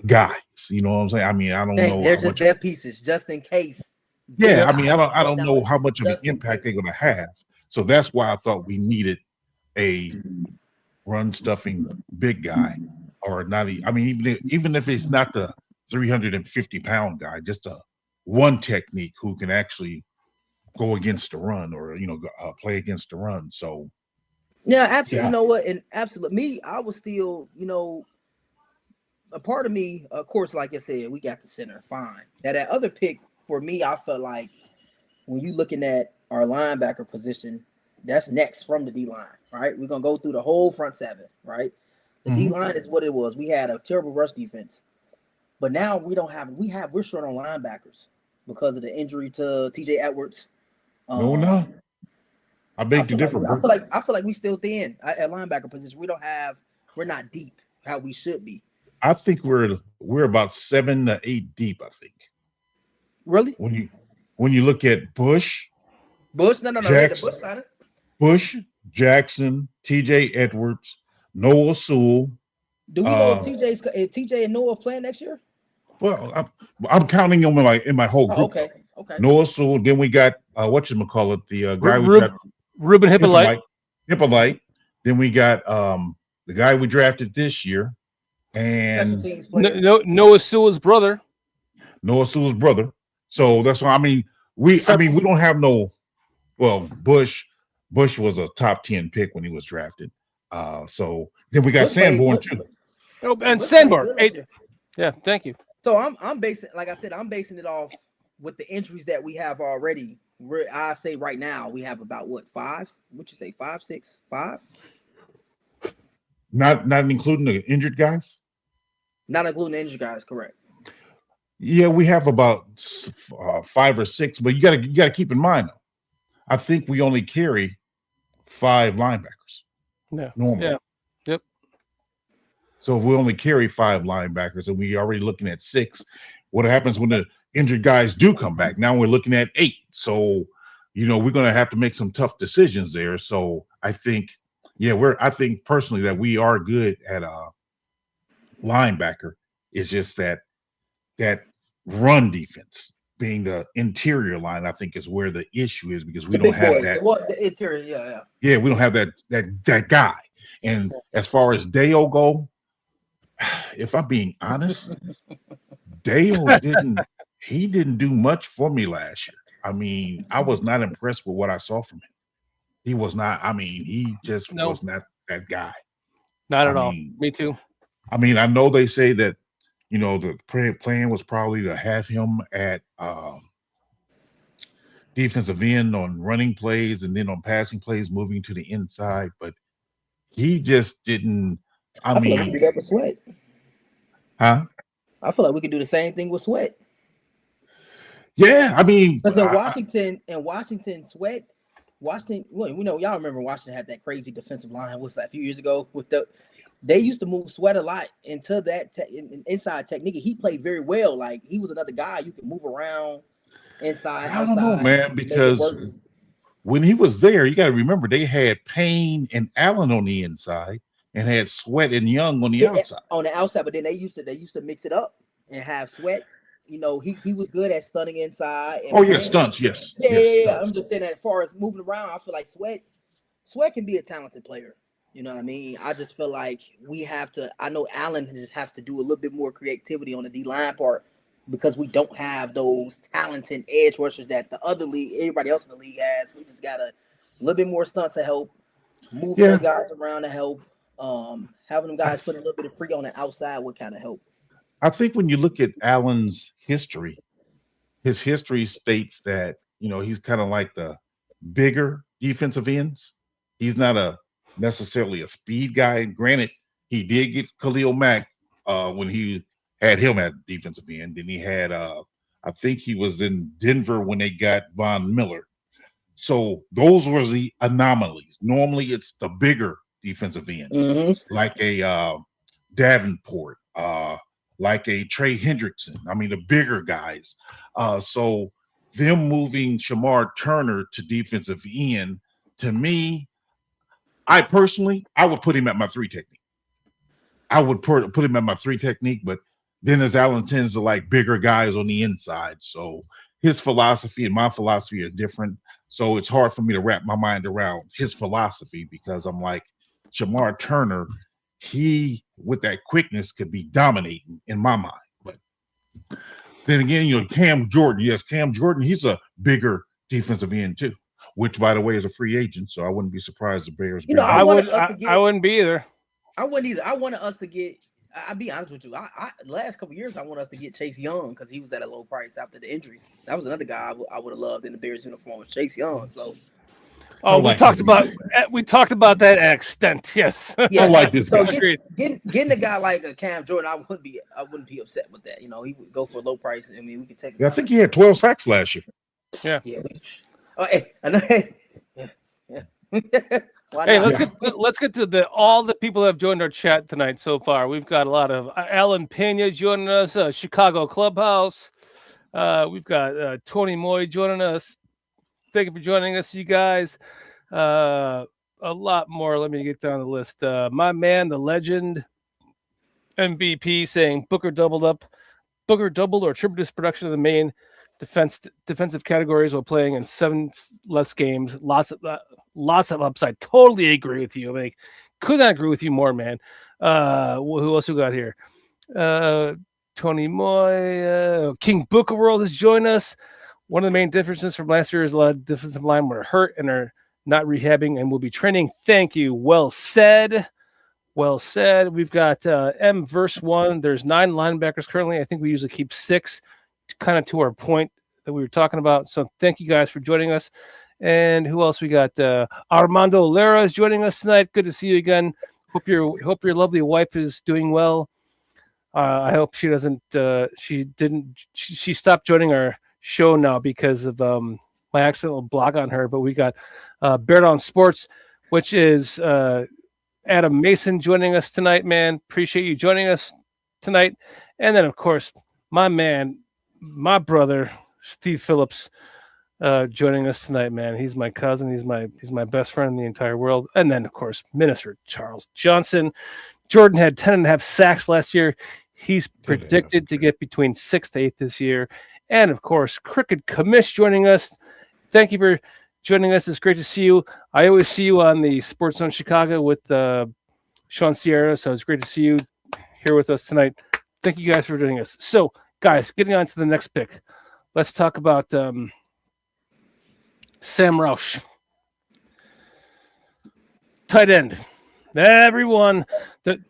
guys. You know what I'm saying? I mean, I don't know. They're just death pieces, just in case. Yeah, I mean, I don't know how much of an impact they're going to have. So that's why I thought we needed a run stuffing big guy, or not. I mean, even if it's not the 350-pound guy, just a one technique who can actually go against the run, or play against the run. So yeah, absolutely. You know what? And absolutely, me, I was still, a part of me, of course, like I said, we got the center, fine. That other pick for me, I felt like when you looking at our linebacker position, that's next from the D line, right? We're gonna go through the whole front seven, right? The D line is what it was. We had a terrible rush defense, but now we don't have. We're short on linebackers because of the injury to T.J. Edwards. No. I beg to differ. I feel like we still thin at linebacker position. We're not deep how we should be. I think we're about 7 to 8 deep. I think. Really? When you look at Bush, no, Jackson, Bush side. Bush, Jackson, T.J. Edwards, Noah Sewell. Do we know if TJ and Noah playing next year? Well, I'm counting them in my whole group. Okay. Noah Sewell. Then we got whatchamacallit, the guy Ruben Hippolyte. Then we got the guy we drafted this year, and Noah Sewell's brother. So that's why we don't have no. Well, Bush was a top 10 pick when he was drafted. So then we got Sanborn too. Oh, and Sanborn. Yeah, thank you. So I'm basing, like I said, it off with the injuries that we have already. I say right now we have about 5? What'd you say? 5, 6, 5? Not including the injured guys. Not including the injured guys, correct? Yeah, we have about 5 or 6, but you got to keep in mind though. I think we only carry 5 linebackers. Yeah. Normally. Yeah. Yep. So if we only carry 5 linebackers and we're already looking at 6, what happens when the injured guys do come back? Now we're looking at 8. So, we're going to have to make some tough decisions there. So I think, I think personally that we are good at linebacker. It's just that run defense being the interior line, I think is where the issue is, because we don't have that. The interior, yeah, we don't have that guy. And as far as Dale go, if I'm being honest, Dale didn't do much for me last year. I mean, I was not impressed with what I saw from him. He was not. I mean, he just was not that guy. Not at all. Me too. I mean, I know they say that the plan was probably to have him at defensive end on running plays and then on passing plays moving to the inside, but he just didn't. I feel like we could do that with Sweat. Huh? I feel like we could do the same thing with Sweat. Yeah, I mean, because Washington, Sweat, Washington. Well, y'all remember Washington had that crazy defensive line. What's that? A few years ago with they used to move Sweat a lot into that inside technique. He played very well. Like he was another guy you could move around inside, I don't know, outside, man, and make it because work. when he was there, you got to remember they had Payne and Allen on the inside and had Sweat and Young on the outside. On the outside, but then they used to mix it up and have Sweat. You know, he was good at stunning inside. And Oh yeah, Payne, stunts, yes, yeah, yes, yeah, yeah. stunts. I'm just saying that as far as moving around, I feel like Sweat can be a talented player. You know what I mean? I just feel like we have to. I know Allen just have to do a little bit more creativity on the D line part because we don't have those talented edge rushers that the other league, everybody else in the league has. We just got a little bit more stunts to help, moving those guys around to help. Having them guys put a little bit of free on the outside would kind of help. I think when you look at Allen's history, his history states that he's kind of like the bigger defensive ends. He's not necessarily a speed guy. Granted, he did get Khalil Mack when he had him at defensive end. Then he had I think he was in Denver when they got Von Miller. So those were the anomalies. Normally, it's the bigger defensive ends, like a Davenport, like a Trey Hendrickson. I mean, the bigger guys. So them moving Shamar Turner to defensive end, to me, I would put him at my 3 technique. I would put him at my 3 technique, but Dennis Allen tends to like bigger guys on the inside. So his philosophy and my philosophy are different. So it's hard for me to wrap my mind around his philosophy because I'm like, Shamar Turner, he, with that quickness, could be dominating in my mind. But then again, Cam Jordan, he's a bigger defensive end too, which, by the way, is a free agent. So I wouldn't be surprised the Bears. I wouldn't be either. I wouldn't either. I wanted us to get. I'll be honest with you. I the last couple of years, I want us to get Chase Young because he was at a low price after the injuries. That was another guy I would have loved in the Bears uniform was Chase Young. So. We talked about that at extent. Yes. Yeah, I like this so guy. Getting a guy like a Cam Jordan, I wouldn't be upset with that. He would go for a low price. I mean, we could take. Yeah, I think he had 12 sacks last year. Yeah. Hey, let's get to all the people that have joined our chat tonight so far. We've got a lot of Alan Pena joining us, Chicago Clubhouse. We've got Tony Moy joining us. Thank you for joining us, you guys. A lot more. Let me get down the list. My man, the legend, MVP, saying Booker doubled or tripled his production of the main defensive categories while playing in 7 less games. Lots of upside. Totally agree with you. I mean, could not agree with you more, man. Who else we got here? Tony Moy, King Booker World has joined us. One of the main differences from last year is a lot of defensive line were hurt and are not rehabbing and will be training. Thank you. Well said. Well said. We've got M verse 1. There's 9 linebackers currently. I think we usually keep 6, kind of to our point that we were talking about. So thank you guys for joining us. And who else we got? Armando Lara is joining us tonight. Good to see you again. Hope your lovely wife is doing well. I hope she doesn't. She stopped joining our show now because of my accidental block on her. But we got Bear Down Sports, which is Adam Mason joining us tonight, man. Appreciate you joining us tonight. And then, of course, my man, my brother, Steve Phillips, joining us tonight, man. He's my cousin. He's my best friend in the entire world. And then, of course, Minister Charles Johnson. Jordan had 10.5 sacks last year. He's predicted to get between 6 to 8 this year. And, of course, Crooked Commish joining us. Thank you for joining us. It's great to see you. I always see you on the Sports Zone Chicago with Sean Sierra, so it's great to see you here with us tonight. Thank you guys for joining us. So, guys, getting on to the next pick. Let's talk about Sam Roush. Tight end. Everyone that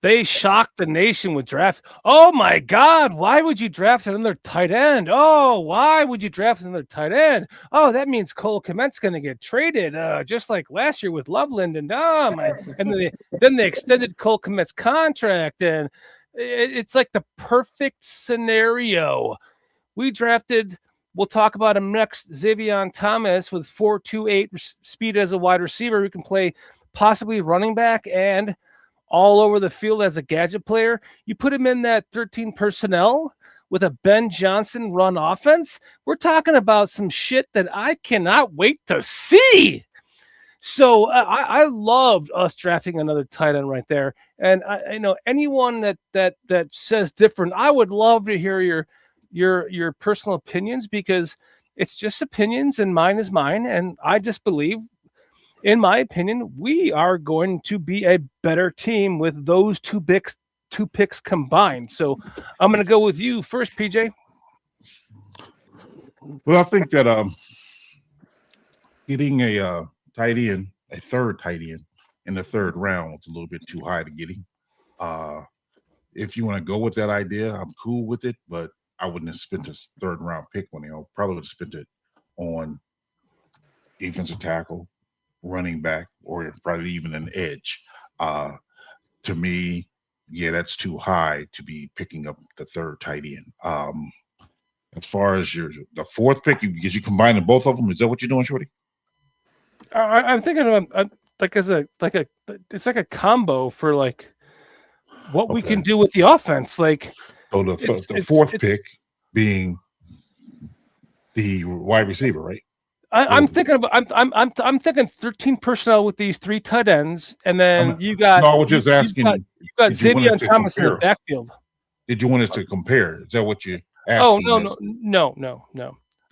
they shocked the nation with draft. Oh my God, why would you draft another tight end? Oh, why would you draft another tight end? Oh, that means Cole Kmet's going to get traded, just like last year with Loveland. And then they extended Cole Kmet's contract, and it's like the perfect scenario. We drafted, we'll talk about him next, Xavier Thomas with 4.28 speed as a wide receiver who can play possibly running back and all over the field as a gadget player. You put him in that 13 personnel with a Ben Johnson run offense. We're talking about some shit that I cannot wait to see. So I loved us drafting another tight end right there. And I know anyone that says different, I would love to hear your personal opinions, because it's just opinions and mine is mine. And I just believe, in my opinion, we are going to be a better team with those two picks combined. So I'm going to go with you first, PJ. Well, I think that getting a tight end, a third tight end in the third round was a little bit too high to get him. If you want to go with that idea, I'm cool with it, but I wouldn't have spent a third round pick on him. I probably would have spent it on defensive tackle, running back, or probably even an edge. To me, yeah, that's too high to be picking up the third tight end. As far as the fourth pick, because you combining both of them, is that what you're doing, Shorty? I'm thinking of it's like a combo for like what we can do with the offense. Like, so the fourth pick being the wide receiver, right? I'm thinking 13 personnel with these three tight ends, and then you got. No, I was just asking. You got Xavier and Thomas in the backfield. Did you want us to compare? Is that what you asked? Oh no.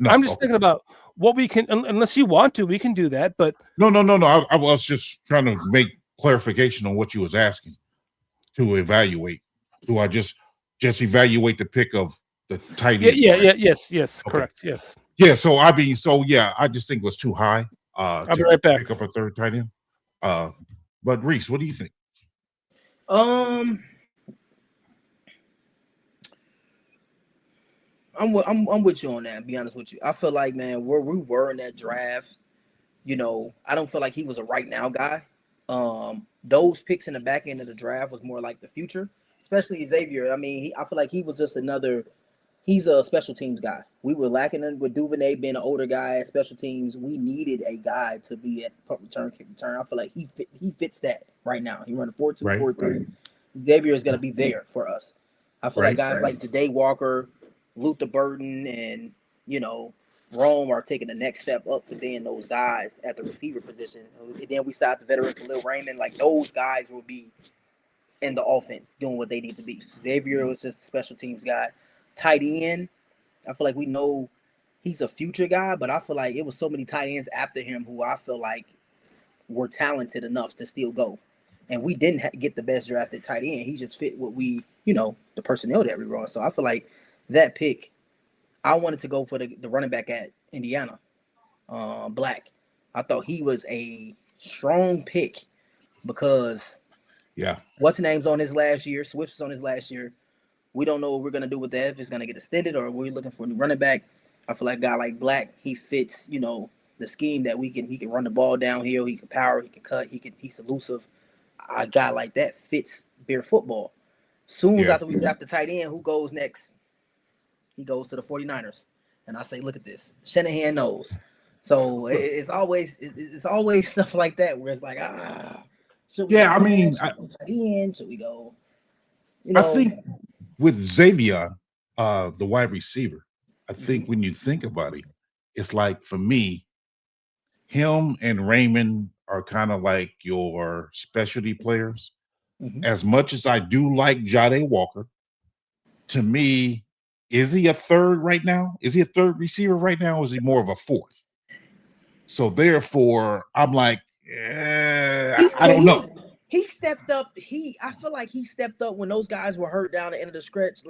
I'm just thinking about what we can. Unless you want to, we can do that. But no. I was just trying to make clarification on what you was asking to evaluate. Do I just evaluate the pick of the tight end? Yes, okay. Correct, yes. Yeah, so I just think it was too high I'll be right back. Pick up a third tight end. But Reese, what do you think? I'm with you on that, to be honest with you. I feel like, man, where we were in that draft, I don't feel like he was a right now guy. Those picks in the back end of the draft was more like the future, especially Xavier. I mean, I feel like he was just he's a special teams guy. We were lacking with Duvernay being an older guy at special teams. We needed a guy to be at punt return, kick return. I feel like he fits that right now. He run a 4-2, 4-3. Right. Xavier is going to be there for us. I feel like guys like Ja'Day Walker, Luther Burden, and Rome are taking the next step up to being those guys at the receiver position. And then we saw the veteran Khalil Raymond. Like, those guys will be in the offense doing what they need to be. Xavier was just a special teams guy. Tight end, I feel like we know he's a future guy, but I feel like it was so many tight ends after him who I feel like were talented enough to still go. And we didn't get the best drafted tight end. He just fit what we, the personnel that we run. So I feel like that pick, I wanted to go for the running back at Indiana, Black. I thought he was a strong pick because what's his name's on his last year? Swift's on his last year. We don't know what we're going to do with that, if it's going to get extended or we're looking for a new running back. I feel like a guy like Black, he fits, the scheme that he can run the ball downhill, he can power, he can cut, he's elusive. A guy like that fits Bear football. Soon after we draft the tight end, who goes next? He goes to the 49ers. And I say, look at this. Shanahan knows. So it's always stuff like that where it's like, should we go tight end? Should we go? I think with Xavier, the wide receiver, I think when you think about it, it's like, for me, him and Raymond are kind of like your specialty players. Mm-hmm. As much as I do like Ja'Day Walker, to me, is he a third right now? Is he a third receiver right now, or is he more of a fourth? So therefore, I'm like, I don't know. He stepped up. I feel like he stepped up when those guys were hurt down the end of the stretch.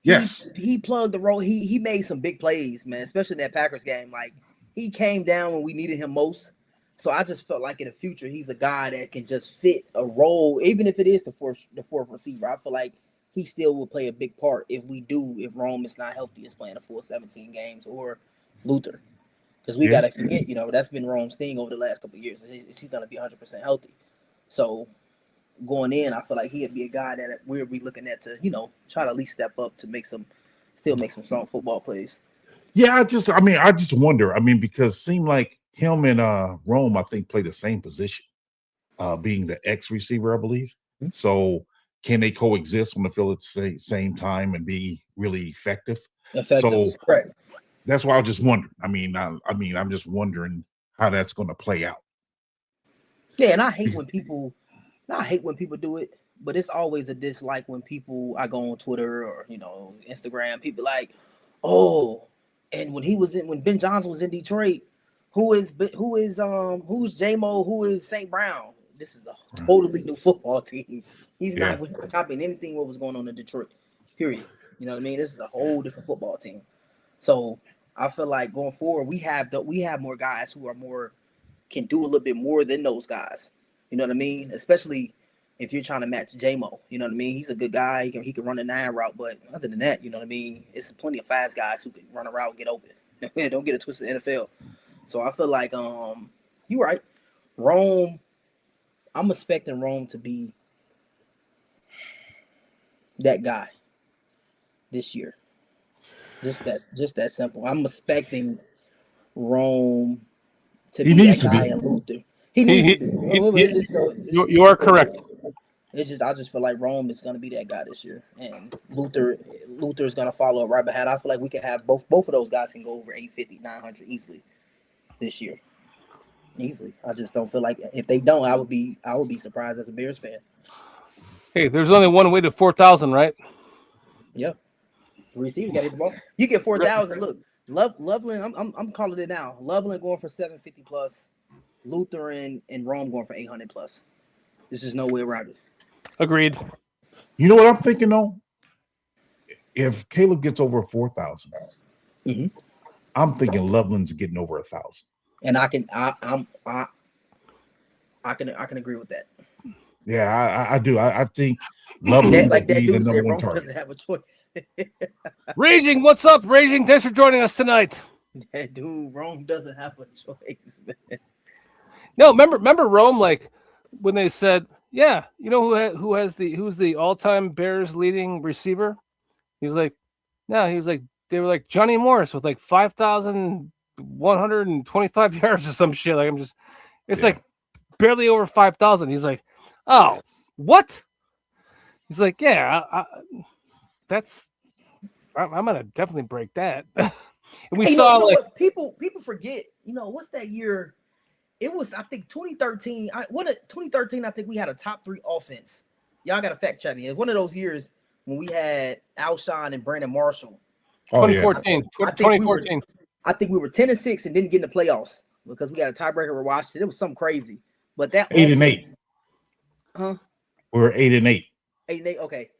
Yes, he plugged the role. He made some big plays, man, especially in that Packers game. Like, he came down when we needed him most. So I just felt like in the future, he's a guy that can just fit a role, even if it is the fourth receiver. I feel like he still will play a big part if Rome is not healthy, is playing a full 17 games, or Luther. Because we got to forget, that's been Rome's thing over the last couple of years. Is he going to be 100% healthy? So going in, I feel like he'd be a guy that we'll be looking at to, try to at least step up to make some strong football plays. Yeah, I just wonder. Because it seemed like him and Rome, I think, play the same position. being the X receiver, I believe. Mhm. So can they coexist on the field at the same time and be really effective? Effective. So Correct. that's why I was just wondering. I'm just wondering how that's going to play out. Yeah, and I hate when people do it, but it's always a dislike when I go on Twitter or Instagram, people like, oh, and when Ben Johnson was in Detroit, who's J-Mo, who is St. Brown? This is a totally new football team. He's not copying anything what was going on in Detroit. Period. You know what I mean? This is a whole different football team. So I feel like going forward, we have more guys who can do a little bit more than those guys. You know what I mean? Especially if you're trying to match J-Mo. You know what I mean? He's a good guy. He can run a 9 route, but other than that, you know what I mean? It's plenty of fast guys who can run a route and get open. Don't get it twisted in the NFL. So I feel like you're right. Rome, I'm expecting Rome to be that guy this year. Just that simple. I'm expecting Rome to He be needs that to guy be. in Luther. He needs to be. You are correct. I just feel like Rome is going to be that guy this year, and Luther is going to follow right behind. I feel like we can have both of those guys can go over 850, 900 easily this year. Easily. I just don't feel like if they don't, I would be surprised as a Bears fan. Hey, there's only one way to 4,000, right? Yeah. Receivers got to hit the ball. You get 4,000. Look, Loveland. I'm calling it now. Loveland going for 750 plus. Luther and Rome going for 800 plus. There's just no way around it. Agreed. You know what I'm thinking though? If Caleb gets over 4,000, I'm thinking Loveland's getting over 1,000. And I can agree with that. Yeah, I do. I think Loveland will be the number one target. Doesn't have a choice. Raging, what's up, Raging? Thanks for joining us tonight. That dude, Rome doesn't have a choice, man. No, remember Rome, like when they said, yeah, you know who's the all-time Bears leading receiver? He was like, no, they were like Johnny Morris with like 5,125 yards or some shit. Like it's like barely over 5,000. He's like, oh, what? He's like, yeah, I'm gonna definitely break that. And we saw what people forget. What's that year? It was, I think, 2013. 2013, I think we had a top 3 offense. Y'all got to fact check me. It's one of those years when we had Alshon and Brandon Marshall. 2014. 2014. I think we were 10-6 and didn't get in the playoffs because we got a tiebreaker with Washington. It was something crazy. But that 8-8. Huh? We were 8-8. 8-8. Okay.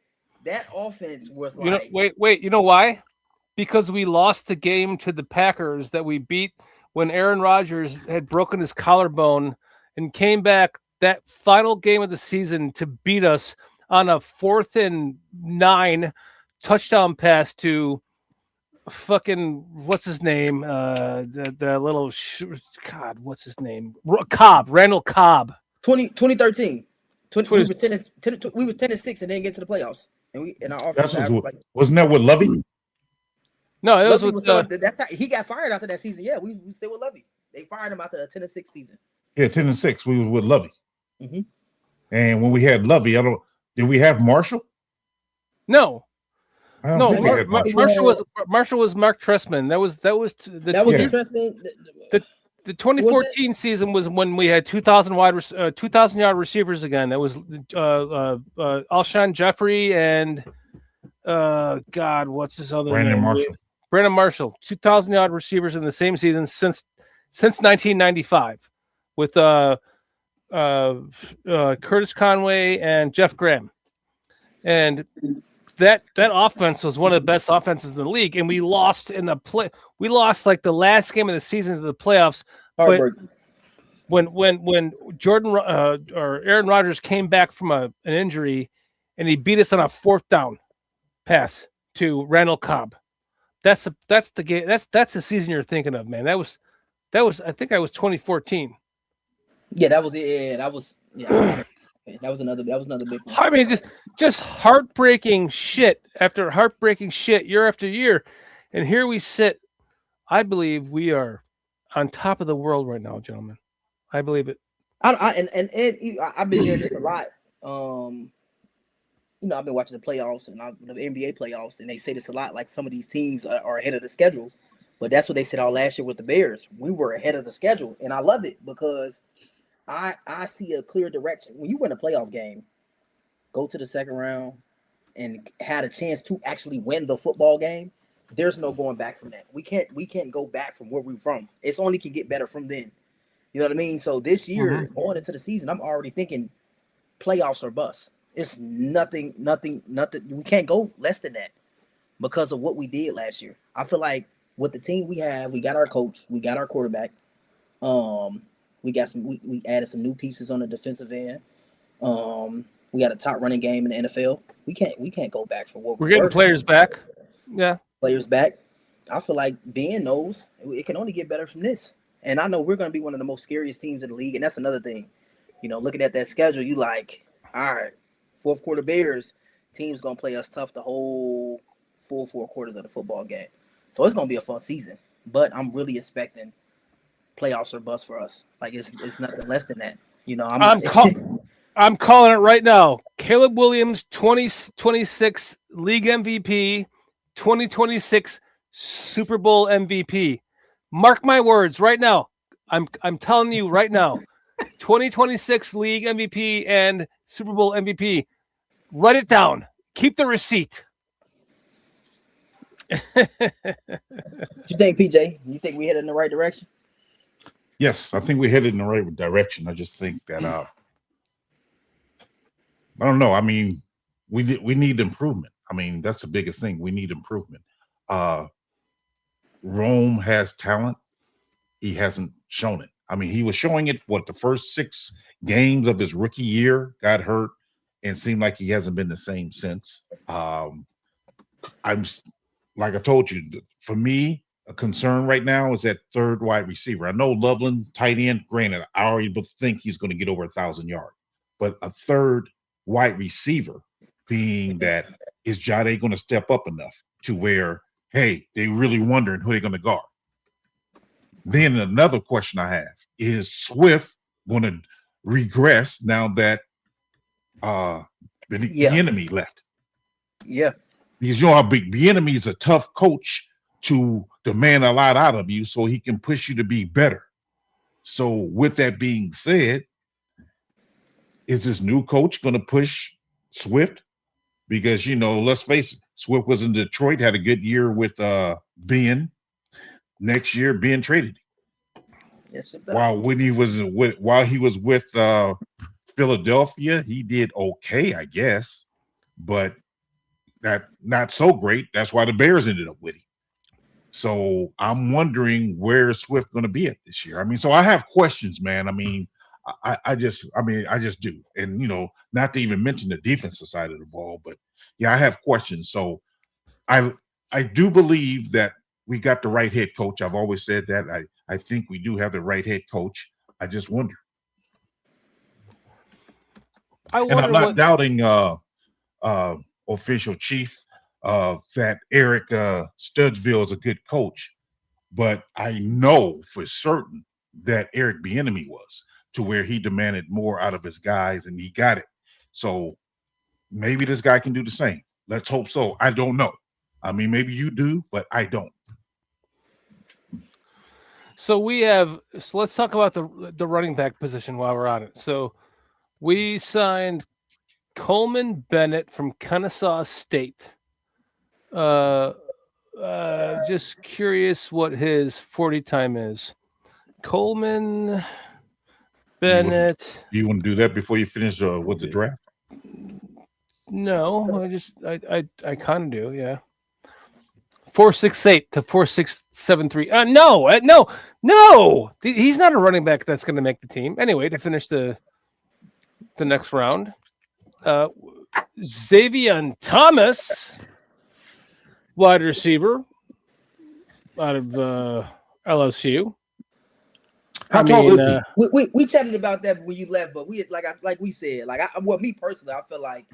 That offense was wait. You know why? Because we lost the game to the Packers that we beat when Aaron Rodgers had broken his collarbone and came back that final game of the season to beat us on a 4th and 9 touchdown pass to fucking what's his name? The little God, what's his name? Randall Cobb. 2013. We were 10-6 and didn't get to the playoffs. And our offense wasn't that with Lovey? No, that was that's how he got fired after that season. Yeah, we stayed with Lovey. They fired him after the 10-6 season. Yeah, 10-6. We was with Lovey. Mm-hmm. And when we had Lovey, did we have Marshall? No. Marshall was Mark Trestman. That was the 2014 season was when we had 2,000 yard receivers again. That was Alshon Jeffrey and God, what's his other name? Brandon Marshall. 2,000 yard receivers in the same season since 1995 with Curtis Conway and Jeff Graham. And that offense was one of the best offenses in the league, and we lost in the play. We lost like the last game of the season to the playoffs. But when Jordan or Aaron Rodgers came back from an injury, and he beat us on a 4th down pass to Randall Cobb. That's the game. That's the season you're thinking of, man. That was I think I was 2014. Yeah, that was it. Yeah, that was that was another big one. I mean, just heartbreaking shit after heartbreaking shit year after year, and here we sit. I believe we are on top of the world right now, gentlemen. I believe it. I've been hearing this a lot. I've been watching the playoffs and the NBA playoffs, and they say this a lot. Like some of these teams are ahead of the schedule, but that's what they said all last year with the Bears. We were ahead of the schedule, and I love it because I see a clear direction. When you win a playoff game, go to the second round, and had a chance to actually win the football game, there's no going back from that. We can't go back from where we're from. It's only can get better from then. You know what I mean? So this year, going into the season, I'm already thinking playoffs or bust. It's nothing. We can't go less than that because of what we did last year. I feel like with the team we have, we got our coach, we got our quarterback. We got some. We added some new pieces on the defensive end. We got a top running game in the NFL. We can't go back for what we're getting players back. Yeah, players back. I feel like Ben knows it can only get better from this. And I know we're going to be one of the most scariest teams in the league. And that's another thing. Looking at that schedule, you like, all right, fourth quarter Bears, team's going to play us tough the whole full 4 quarters of the football game. So it's going to be a fun season. But I'm really expecting playoffs or bust for us. Like, it's nothing less than that. I'm calling it right now. Caleb Williams, 2026 league MVP, 2026 Super Bowl MVP. Mark my words right now. I'm telling you right now. 2026 league MVP and Super Bowl MVP. Write it down. Keep the receipt. What you think, PJ? You think we headed in the right direction? Yes, I think we're headed in the right direction. I just think that I don't know. I mean, we need improvement. I mean, that's the biggest thing. We need improvement. Rome has talent. He hasn't shown it. I mean, he was showing it the first 6 games of his rookie year, got hurt, and seemed like he hasn't been the same since. I'm like I told you, for me, a concern right now is that third wide receiver. I know Loveland, tight end, granted, I already think he's going to get over 1,000 yards, but a third wide receiver, being that is Jade going to step up enough to where, hey, they really wondering who they're going to guard. Then another question I have is Swift going to regress now that the enemy left? Yeah. Because you know how big the enemy is, a tough coach to demand a lot out of you so he can push you to be better. So with that being said, is this new coach going to push Swift? Because, let's face it, Swift was in Detroit, had a good year with Ben. Next year, Ben traded him. Yes, it does. While he was with Philadelphia, he did okay, I guess, but that not so great. That's why the Bears ended up with him. So I'm wondering where Swift going to be at this year. I mean, so I have questions, man. I mean, I just do. And, not to even mention the defensive side of the ball, but yeah, I have questions. So I do believe that we got the right head coach. I've always said that. I think we do have the right head coach. I just wonder. And I'm not doubting official chief that Eric Studesville is a good coach, but I know for certain that Eric Bieniemy was, to where he demanded more out of his guys and he got it. So maybe this guy can do the same. Let's hope so. I don't know. I mean, maybe you do, but I don't. So let's talk about the running back position while we're on it. So we signed Coleman Bennett from Kennesaw State. Just curious what his 40 time is. Coleman Bennett. Do you want to do that before you finish with the draft? No, I kind of do, yeah. 4.68 to 4.673. No. He's not a running back that's going to make the team. Anyway, to finish the next round, Xavier Thomas, wide receiver out of LSU. How tall is he? We chatted about that when you left, but me personally, I feel like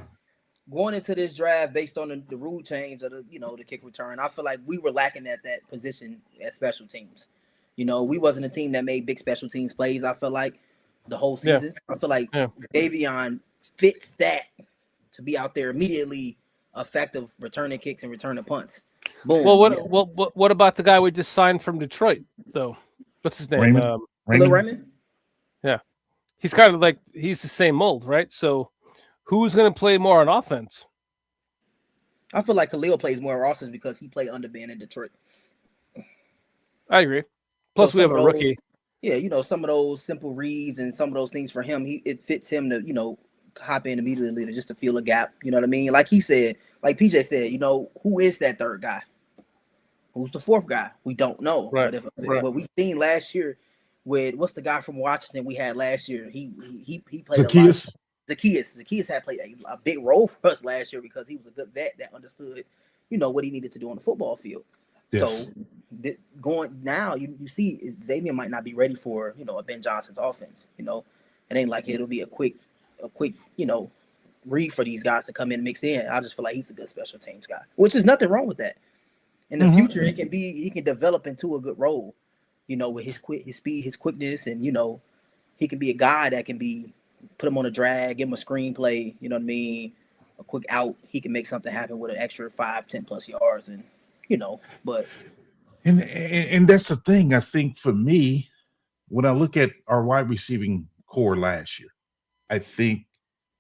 going into this draft based on the rule change of the kick return, I feel like we were lacking at that position at special teams. We wasn't a team that made big special teams plays. I feel like the whole season. I feel like Davion fits that to be out there immediately, effective returning kicks and returning punts. Boom. Well, what about the guy we just signed from Detroit though? What's his name? Raymond. Raymond? Yeah, he's kind of like he's the same mold, right? So, who's going to play more on offense? I feel like Khalil plays more offense because he played underband in Detroit. I agree. Plus, So we have a rookie. Yeah, some of those simple reads and some of those things for him, it fits him to, hop in immediately just to fill a gap. You know what I mean? Like he said, like PJ said, who is that third guy? Who's the fourth guy? We don't know. Right. But what we seen last year with what's the guy from Washington we had last year? He played Zacchaeus. a lot. Zacchaeus had played a big role for us last year because he was a good vet that understood, what he needed to do on the football field. Yes. So going now, you see Xavier might not be ready for a Ben Johnson's offense. It ain't like it'll be a quick read for these guys to come in and mix in. I just feel like he's a good special teams guy, which is nothing wrong with that. In the future, he can develop into a good role, with his speed, his quickness, and he can be a guy that can put him on a drag, give him a screenplay, you know what I mean, a quick out. He can make something happen with an extra 5-10 plus yards, and but and that's the thing. I think for me, when I look at our wide receiving core last year, I think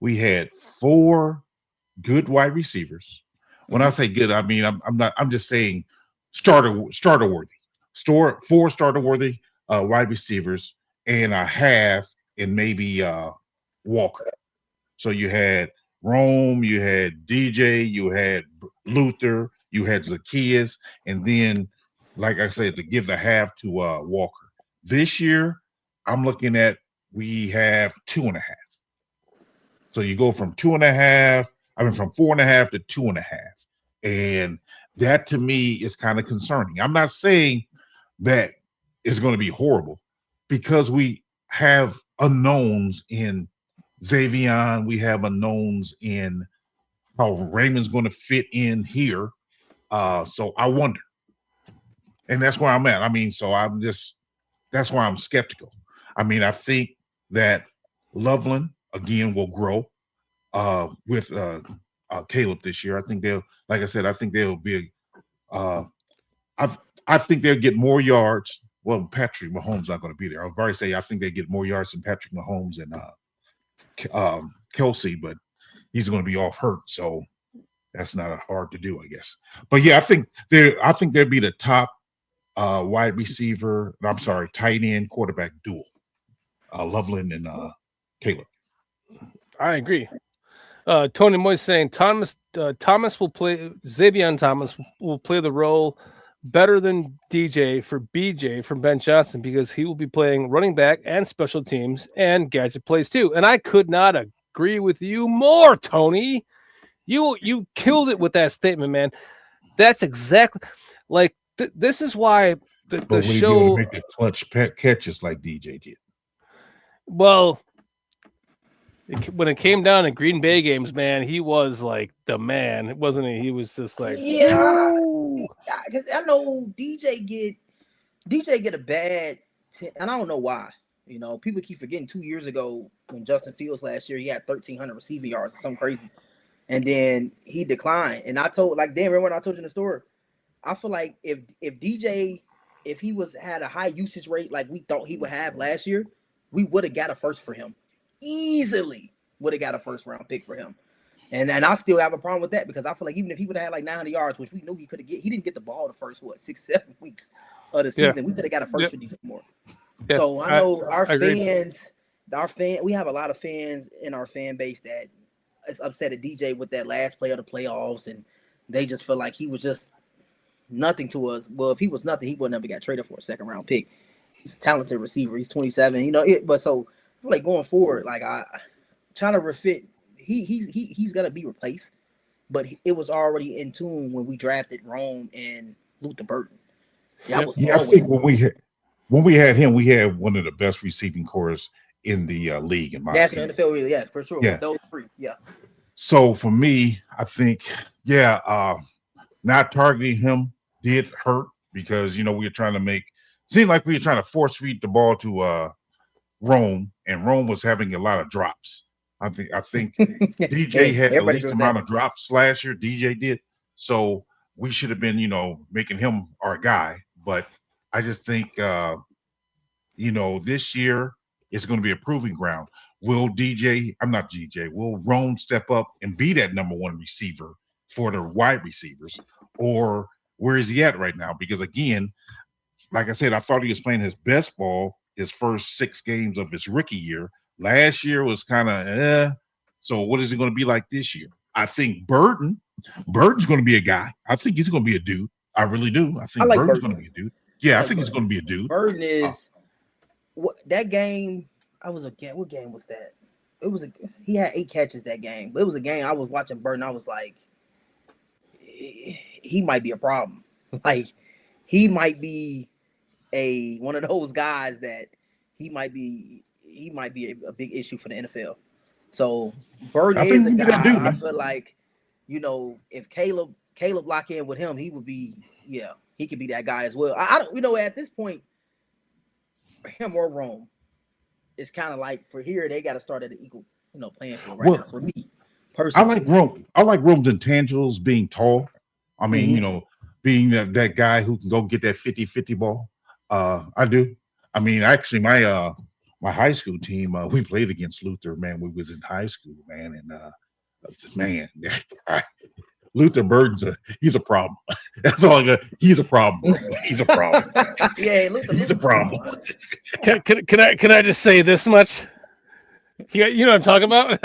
we had 4 good wide receivers. When I say good, I mean I'm just saying starter worthy. 4 starter worthy wide receivers and a half and maybe Walker. So you had Rome, you had DJ, you had Luther, you had Zacchaeus, and then, like I said, to give the half to Walker. This year, I'm looking at we have 2.5. So you go from 2.5. From 4.5 to 2.5. And that to me is kind of concerning. I'm not saying that it's going to be horrible because we have unknowns in Xavier. We have unknowns in how Raymond's going to fit in here. So I wonder. And that's where I'm at. That's why I'm skeptical. I think that Loveland, again, will grow with Caleb this year. I think they'll be. I think they'll get more yards. Well, Patrick Mahomes not going to be there. I'll already say I think they get more yards than Patrick Mahomes and Kelsey, but he's going to be off hurt, so that's not hard to do, I guess. But yeah, I think they'll be the top wide receiver. I'm sorry, tight end quarterback duel. Loveland and Caleb. I agree. Tony Moy saying Thomas will play. Xavier Thomas will play the role better than DJ for BJ from Ben Johnson because he will be playing running back and special teams and gadget plays too. And I could not agree with you more, Tony. You killed it with that statement, man. That's exactly like this is why the show. Will he be able to make the clutch catches like DJ did? Well. When it came down to Green Bay games, man, he was like the man, wasn't he? He was just like, because I know DJ get a bad, and I don't know why. People keep forgetting 2 years ago when Justin Fields last year he had 1,300 receiving yards, something crazy, and then he declined. And I told remember when I told you in the story, I feel like if DJ had a high usage rate like we thought he would have last year, we would have got a first for him. Easily would have got a first round pick for him. And I still have a problem with that because I feel like even if he would have had like 900 yards, which we knew he didn't get the ball the first 6-7 weeks of the season. We could have got a first for DJ Moore. Yeah. So I know our fans, we have a lot of fans in our fan base that is upset at DJ with that last play of the playoffs, and they just feel like he was just nothing to us. Well, if he was nothing, he would never got traded for a second round pick. He's a talented receiver. He's 27. But so like going forward, like I trying to refit, he's gonna be replaced, but it was already in tune when we drafted Rome and Luther Burton. I think when we had him, we had one of the best receiving cores in the league. In my opinion. The NFL, really, yeah, for sure. Yeah. Those 3, yeah. So for me, I think, not targeting him did hurt because we were trying to seemed like we were trying to force feed the ball to Rome and Rome was having a lot of drops. I think DJ had the Everybody least agree with amount that. of drops last year. DJ did, so we should have been, making him our guy. But I just think, this year is going to be a proving ground. Will DJ? I'm not DJ. Will Rome step up and be that number one receiver for the wide receivers, or where is he at right now? Because again, like I said, I thought he was playing his best ball his first 6 games of his rookie year. Last year was kind of So what is it going to be like this year? I think Burton's going to be a guy. I think he's going to be a dude. I really do. I think like Burton's Burton. going to be a dude. Yeah, I like think he's Burton. going to be a dude. Burton is that game. What game was that? He had 8 catches that game. But it was a game I was watching Burton. I was like, he might be a problem. Like, he might be one of those guys that he might be a big issue for the NFL. So Burton is a guy. I feel like, if Caleb lock in with him, he would be, he could be that guy as well. I don't, at this point, him or Rome, it's kind of like for here they got to start at an equal, playing field right now. For me personally, I like Rome. I like Rome's intangibles being tall. I mean, being that guy who can go get that 50-50 ball. I do. I mean, actually, my high school team, we played against Luther, man. We was in high school, man, and man, Luther Burton's he's a problem. That's all I got. He's a problem. He's a problem. Yeah, Luther, he's a problem. Can I just say this much? You know what I'm talking about?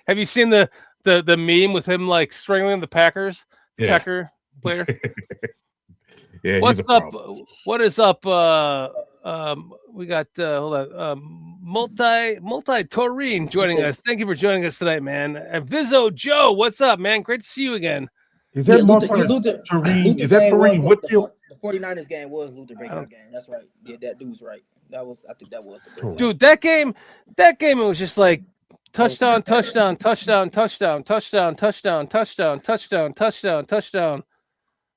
Have you seen the meme with him like strangling the Packer player? Yeah, what's up? What is up? We got multi Taurine joining us. Thank you for joining us tonight, man. Vizzo Joe, what's up, man? Great to see you again. Is that Luther Taurine? Is that Taurine Whitfield? The 49ers game was Luther breakout game. That's right. Yeah, that dude's right. I think that was the breakout. Dude, that game it was just like touchdown, touchdown, touchdown, touchdown, touchdown, touchdown, touchdown, touchdown, touchdown, touchdown,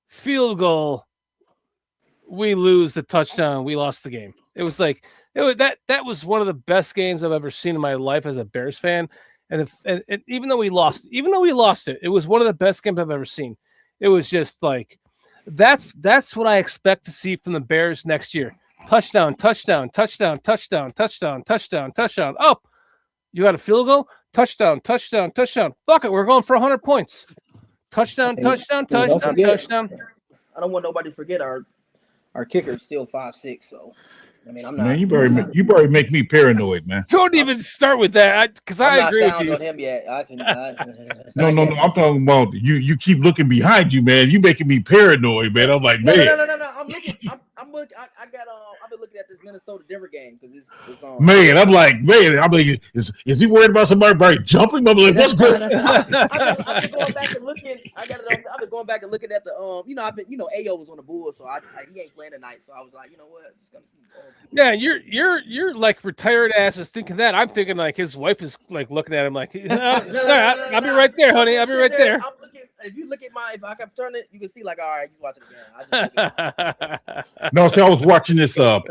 field goal. We lose the touchdown. We lost the game. It was like that was one of the best games I've ever seen in my life as a Bears fan. And even though we lost it, it was one of the best games I've ever seen. It was just like that's what I expect to see from the Bears next year. Touchdown, touchdown, touchdown, touchdown, touchdown, touchdown, touchdown. Oh, you got a field goal? Touchdown, touchdown, touchdown. Fuck it, we're going for 100 points. Touchdown, touchdown, touchdown, touchdown. I don't want nobody to forget our kicker is still 5'6", so I mean, I'm not. Man, you better make me paranoid, man. Don't even start with that, because I agree with you. On him yet. No. I'm talking about you. Keep looking behind you, man. You making me paranoid, man. I'm like, man. No. I'm looking. I've been looking at this Minnesota Denver game because it's on. Man, I'm like, is he worried about somebody jumping? I'm like, what's going on? I've been going back and looking. I've been going back and looking at the Ayo was on the Bulls, so he ain't playing tonight. So I was like, you know what? Just gonna yeah, you're like retired asses thinking that. I'm thinking like his wife is like looking at him like, sorry, I'll be right there, honey. I'll be right there. I'm looking, if you look at if I can turn it, you can see like, all right, he's watching again. No, see, I was watching this like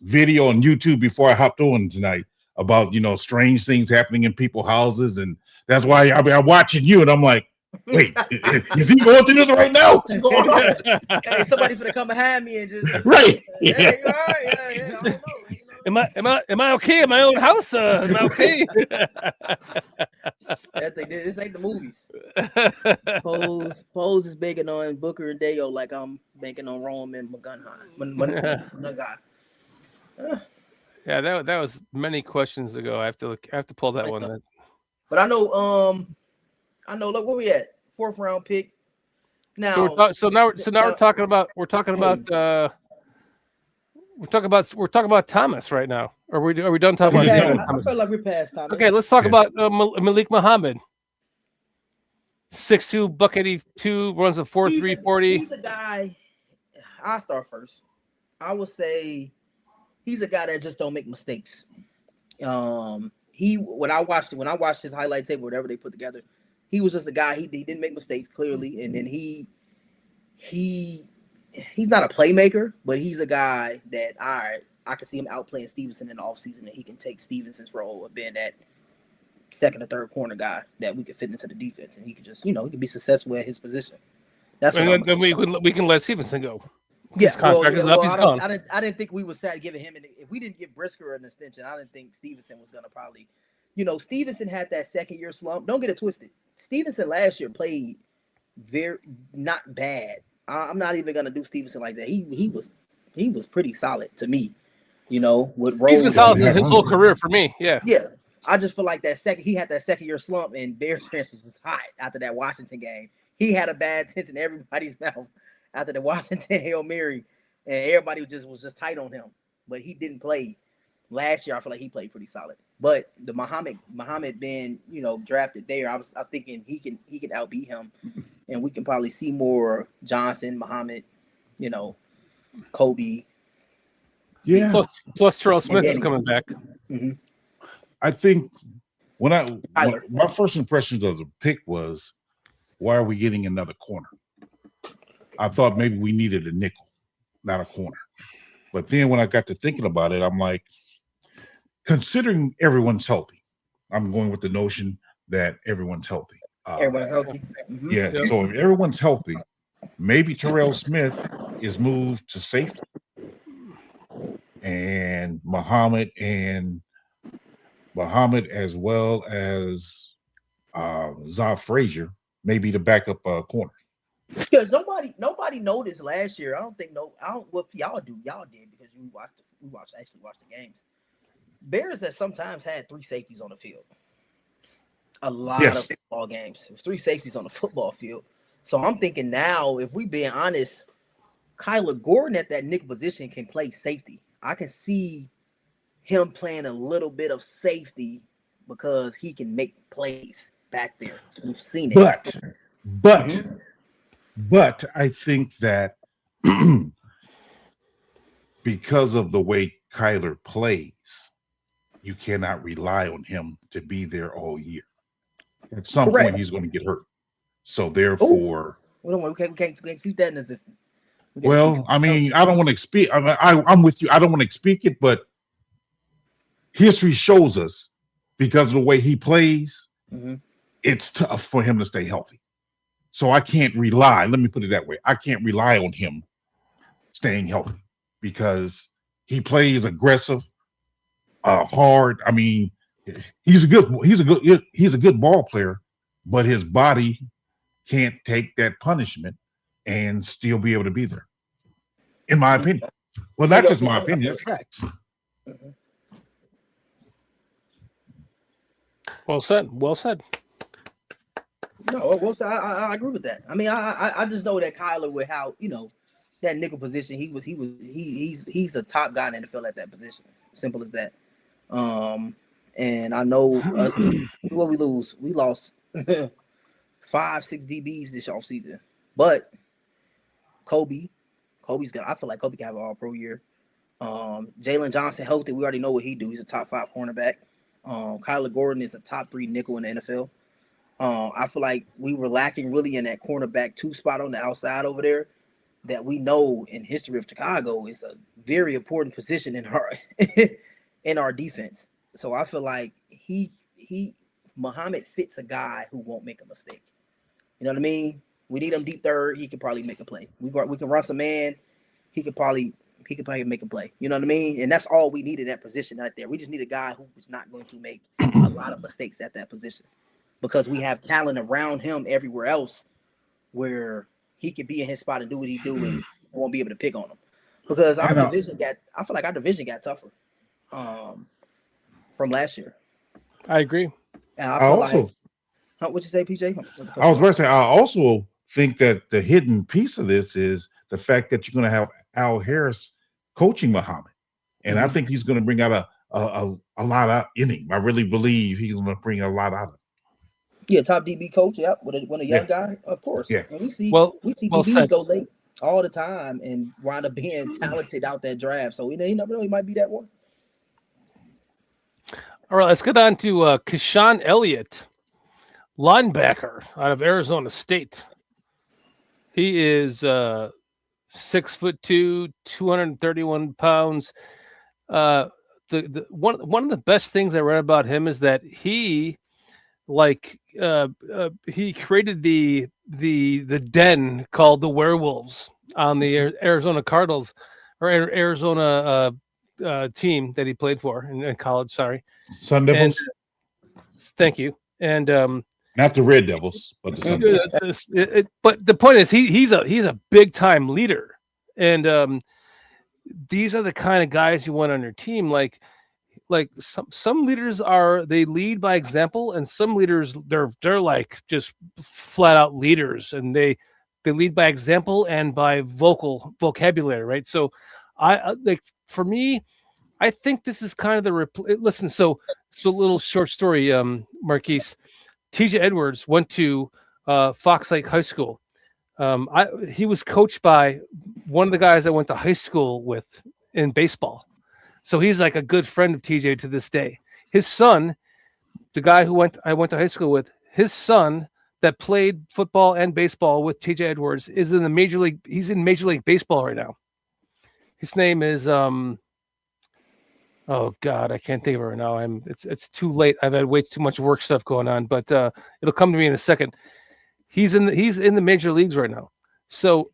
video on YouTube before I hopped on tonight about strange things happening in people's houses, and that's why I'm watching you, and I'm like, wait, is he going through this right now? What's going on? Hey, somebody's gonna come behind me and just right. Hey, all right, yeah. I don't know. Am I okay in my own house? Am I okay? This ain't the movies. Pose is banging on Booker and Deo like I'm banking on Rome and McGunhine. Yeah, that was many questions ago. I have to pull that one. Then. But I know. Look, where we at? 4th round pick. Now, now we're talking about Thomas right now. Are we done talking about Thomas? I feel like we're past Thomas. Okay, let's talk about Malik Muhammad. 6'2", buck 82, runs a 4.3 40. He's a guy. I'll start first. I would say he's a guy that just don't make mistakes. When I watched his highlight tape, whatever they put together, he was just a guy. He didn't make mistakes clearly, and then he he's not a playmaker, but he's a guy that I can see him outplaying Stevenson in the offseason, and he can take Stevenson's role of being that second or third corner guy that we could fit into the defense, and he could just, he could be successful at his position. That's what and then we can let Stevenson go. Yeah, his contract is up. He's gone. I didn't think we would start giving him if we didn't give Brisker an extension. I didn't think Stevenson was gonna probably, Stevenson had that second year slump. Don't get it twisted. Stevenson last year played very not bad. I'm not even gonna do Stevenson like that. He was pretty solid to me. With Rose. He's been solid his whole career for me. Yeah. Yeah. I just feel like he had that second year slump, and Bears fans was just hot after that Washington game. He had a bad taste in everybody's mouth after the Washington Hail Mary, and everybody was just tight on him. But he didn't play last year. I feel like he played pretty solid. But the Muhammad being drafted there, I'm thinking he can outbeat him, and we can probably see more Johnson, Muhammad, Kobe. Yeah. Plus Terrell Smith is coming back. Mm-hmm. I think my first impressions of the pick was, why are we getting another corner? I thought maybe we needed a nickel, not a corner. But then when I got to thinking about it, I'm like, considering everyone's healthy, I'm going with the notion that everyone's healthy. Everyone's healthy. Mm-hmm. Yeah. So if everyone's healthy, maybe Terrell Smith is moved to safety, and Muhammad as well as Zav Frazier may be the backup corner. Because nobody noticed last year. I don't what y'all do. Y'all did because we watched the games. Bears that sometimes had three safeties on the field. A lot of football games. It was three safeties on the football field. So I'm thinking now, if we being honest, Kyler Gordon at that nickel position can play safety. I can see him playing a little bit of safety because he can make plays back there. We've seen it. But I think that because of the way Kyler plays, you cannot rely on him to be there all year. At some point, he's going to get hurt. So therefore, we can't keep that in existence. Well, I mean, I don't want to speak. I'm with you. I don't want to speak it, but history shows us, because of the way he plays, it's tough for him to stay healthy. So I can't rely. Let me put it that way. I can't rely on him staying healthy because he plays aggressive, hard. I mean, he's a good ball player, but his body can't take that punishment and still be able to be there, in my opinion. Well, not just my opinion, it's facts. Well said. Well said. No, well said. I agree with that. I mean, I just know that Kyler, with how that nickel position, he's a top guy in the NFL at that position. Simple as that. And I know us. What we lose, we lost 5-6 DBs this offseason, but Kobe's gonna. I feel like Kobe can have an all-pro year. Jalen Johnson healthy. We already know what he do. He's a top 5 cornerback. Kyler Gordon is a top 3 nickel in the NFL. I feel like we were lacking really in that cornerback 2 spot on the outside over there that we know in history of Chicago is a very important position in our defense. So I feel like Muhammad fits a guy who won't make a mistake. You know what I mean? We need him deep third. He could probably make a play. We can run some man. He could probably make a play. You know what I mean? And that's all we need in that position right there. We just need a guy who is not going to make a lot of mistakes at that position, because we have talent around him everywhere else where he could be in his spot and do what he do and won't be able to pick on him. Because I feel like our division got tougher from last year. I agree. And I feel what'd you say, PJ? I was going to say, I also think that the hidden piece of this is the fact that you're going to have Al Harris coaching Muhammad. And I think he's going to bring out a lot in him. I really believe he's going to bring a lot out of it. Yeah, top DB coach. Yep, when a young guy, of course. Yeah, and we see DBs said. Go late all the time and wind up being talented out that draft. So you never know, he might be that one. All right, let's get on to Keshawn Elliott, linebacker out of Arizona State. He is 6'2", 231 pounds. The one of the best things I read about him is that he he created the den called the Werewolves on the Arizona Cardinals or Arizona team that he played for in college. Sorry, Sun and Devils, thank you. And not the Red Devils, but the Sun Devils. but the point is he's a big time leader, and these are the kind of guys you want on your team. Like some leaders they lead by example, and some leaders they're like just flat out leaders, and they lead by example and by vocabulary, right? So I like for me, I think this is kind of listen. So little short story, Marquise. TJ Edwards went to Fox Lake High School. He was coached by one of the guys I went to high school with in baseball. So he's like a good friend of TJ to this day. His son, the guy I went to high school with, his son that played football and baseball with TJ Edwards is in the major league. He's in Major League Baseball right now. His name is oh God, I can't think of it right now. It's too late. I've had way too much work stuff going on, but it'll come to me in a second. He's in the major leagues right now. So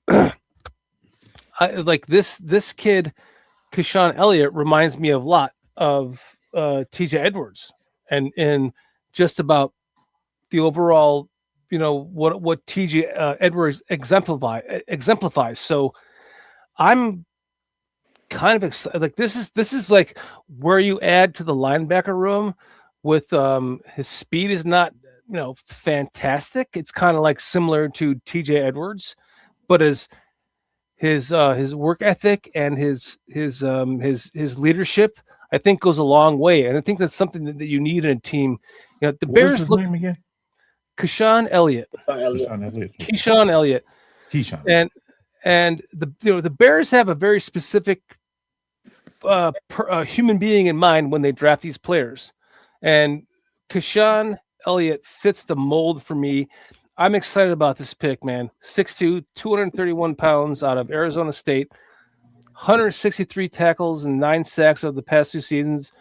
like this kid. Keyshawn Elliott reminds me a lot of TJ Edwards and just about the overall, what TJ Edwards exemplifies. So I'm kind of excited. Like this is like where you add to the linebacker room with his speed is not fantastic. It's kind of like similar to TJ Edwards, but as his work ethic and his leadership, I think, goes a long way, and I think that's something that you need in a team. The What Bears was his look name again? Keyshawn Elliott, Keyshawn Elliott. and the Bears have a very specific human being in mind when they draft these players, and Keyshawn Elliott fits the mold for me. I'm excited about this pick, man. 6'2", 231 pounds out of Arizona State, 163 tackles and 9 sacks over the past 2 seasons.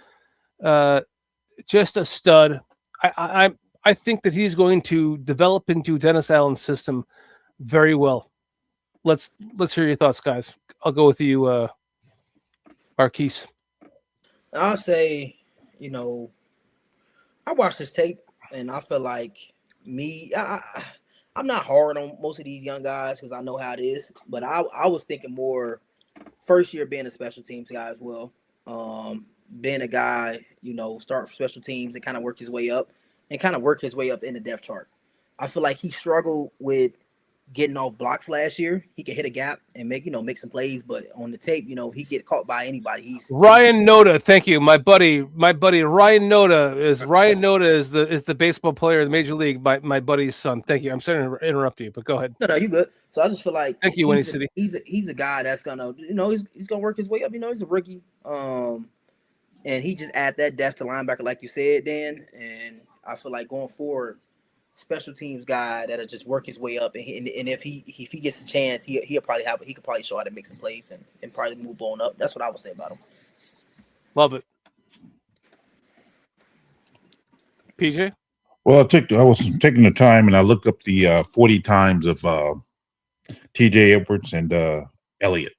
Just a stud. I think that he's going to develop into Dennis Allen's system very well. Let's hear your thoughts, guys. I'll go with you, Marquise. I'll say, I watched this tape and I feel like I'm not hard on most of these young guys because I know how it is, but I was thinking more first year being a special teams guy as well. Being a guy, start special teams and kind of work his way up in the depth chart. I feel like he struggled with getting off blocks last year. He could hit a gap and make some plays, but on the tape, he get caught by anybody. Ryan Noda, thank you, my buddy Ryan Noda is the baseball player in the major league. My buddy's son. Thank you. I'm sorry to interrupt you, but go ahead. No, you good. So I just feel like thank you, Winnie City. He's a guy that's gonna he's gonna work his way up. He's a rookie, and he just add that depth to linebacker, like you said, Dan. And I feel like going forward, special teams guy that'll just work his way up, and if he gets a chance, he could probably show how to make some plays and probably move on up. That's what I would say about him. Love it. PJ? Well, I was taking the time and I looked up the 40 times of TJ Edwards and Elliott.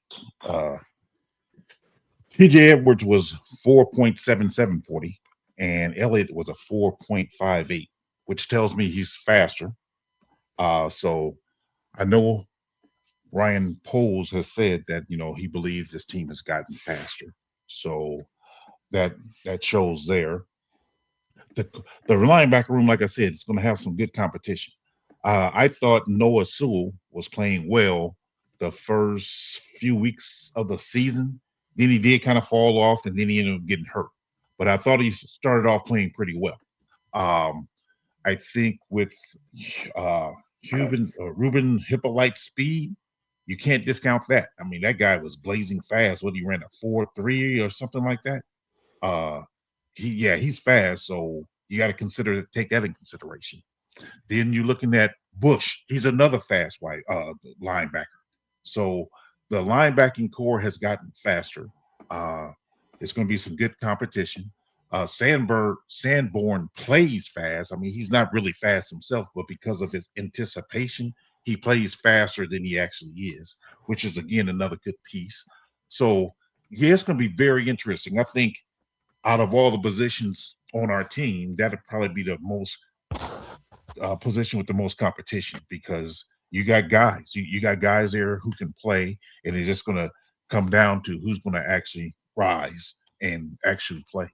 TJ Edwards was 4.77 40, and Elliott was a 4.58, which tells me he's faster. So I know Ryan Poles has said that he believes this team has gotten faster. So that shows there. The linebacker room, like I said, it's going to have some good competition. I thought Noah Sewell was playing well the first few weeks of the season. Then he did kind of fall off, and then he ended up getting hurt. But I thought he started off playing pretty well. I think with Ruben Hippolyte's speed, you can't discount that. I mean, that guy was blazing fast. What, he ran a 4.3 or something like that? He's fast, so you got to take that in consideration. Then you're looking at Bush. He's another fast linebacker. So the linebacking core has gotten faster. It's going to be some good competition. Sanborn plays fast. I mean, he's not really fast himself, but because of his anticipation, he plays faster than he actually is, which is again another good piece. So yeah, it's going to be very interesting. I think out of all the positions on our team, that'd probably be the most position with the most competition because you got guys, you got guys there who can play, and it's just going to come down to who's going to actually rise and actually play.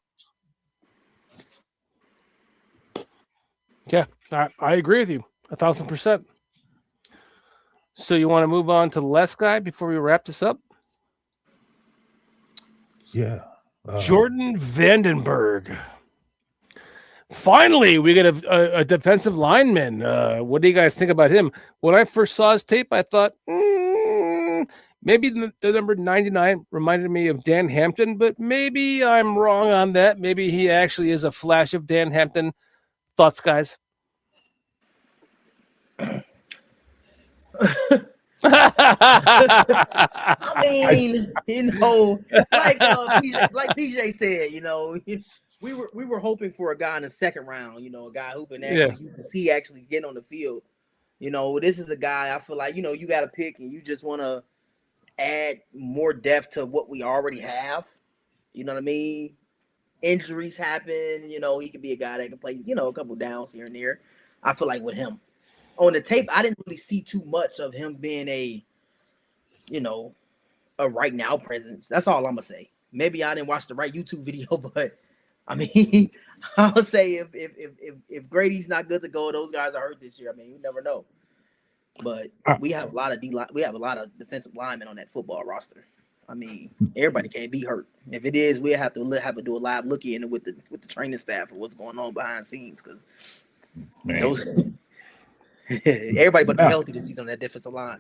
Yeah, I agree with you 1,000%. So you want to move on to the last guy before we wrap this up? Yeah. Jordan Vandenberg. Finally, we get a defensive lineman. What do you guys think about him? When I first saw his tape, I thought, maybe the number 99 reminded me of Dan Hampton, but maybe I'm wrong on that. Maybe he actually is a flash of Dan Hampton. Thoughts, guys? I mean, like PJ said, we were hoping for a guy in the second round, a guy who can actually you can see actually get on the field. This is a guy I feel like, you got to pick and you just want to add more depth to what we already have. You know what I mean? Injuries happen, he could be a guy that can play, a couple downs here and there. I feel like with him on the tape, I didn't really see too much of him being a right now presence. That's all I'm gonna say. Maybe I didn't watch the right YouTube video, but I mean, I'll say if Grady's not good to go, those guys are hurt this year. I mean, you never know. But we have a lot of defensive linemen on that football roster. I mean, everybody can't be hurt. If it is, we'll have to do a live look in with the training staff of what's going on behind the scenes because everybody but be healthy this season on that defensive line.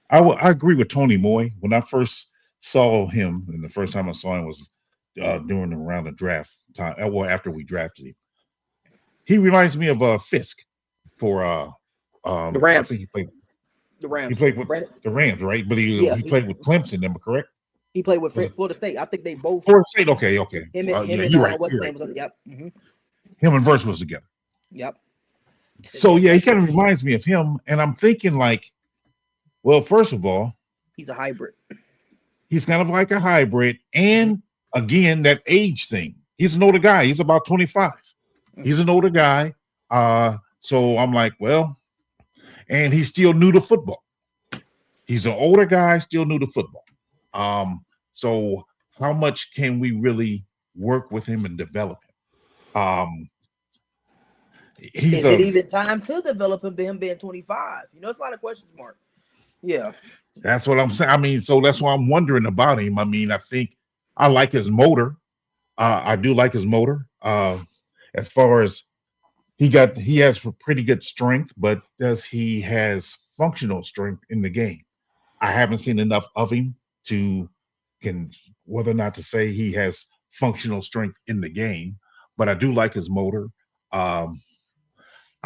I agree with Tony Moy. When I first saw him, and the first time I saw him was during around the draft time, well, after we drafted him. He reminds me of Fisk for the Rams. I think he played the Rams. He played with the Rams, right? But he played with Clemson, am I correct? He played with Florida State. I think they both. Florida State, okay. Him and you're right. What's his name was on? Yep. Mm-hmm. Him and Verse was together. Yep. So yeah, he kind of reminds me of him, and I'm thinking like, well, first of all, he's a hybrid. He's kind of like a hybrid, and again, that age thing. He's an older guy. He's about 25. He's an older guy. So I'm like, well, and he's still new to football. He's an older guy, still new to football. So how much can we really work with him and develop him? Is it even time to develop him being 25? It's a lot of questions mark. Yeah. That's what I'm saying. I mean, so that's why I'm wondering about him. I mean, I think I like his motor. I do like his motor. As far as he has pretty good strength, but does he has functional strength in the game? I haven't seen enough of him whether or not to say he has functional strength in the game, but I do like his motor. I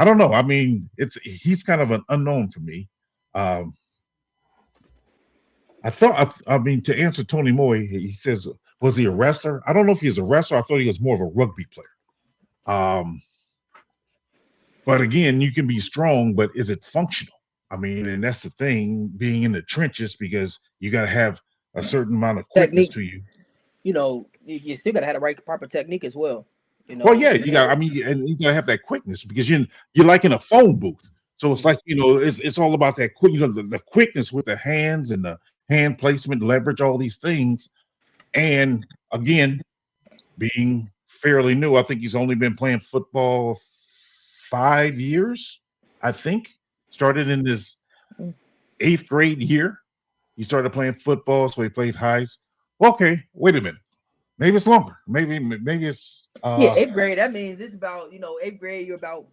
don't know. I mean, he's kind of an unknown for me. To answer Tony Moy, he says, was he a wrestler? I don't know if he's a wrestler. I thought he was more of a rugby player. But again, you can be strong, but is it functional? I mean, and that's the thing, being in the trenches, because you got to have a certain amount of quickness to you. You still got to have the right proper technique as well. Well, yeah, you got. I mean, and you got to have that quickness because you're like in a phone booth. So it's like it's all about that quick, the quickness with the hands and the hand placement, leverage, all these things. And again, being fairly new, I think he's only been playing football 5 years. I think started in his 8th grade year. He started playing football, so he played highs. Okay, wait a minute. Maybe it's longer. Maybe it's 8th grade. That means it's about 8th grade. You're about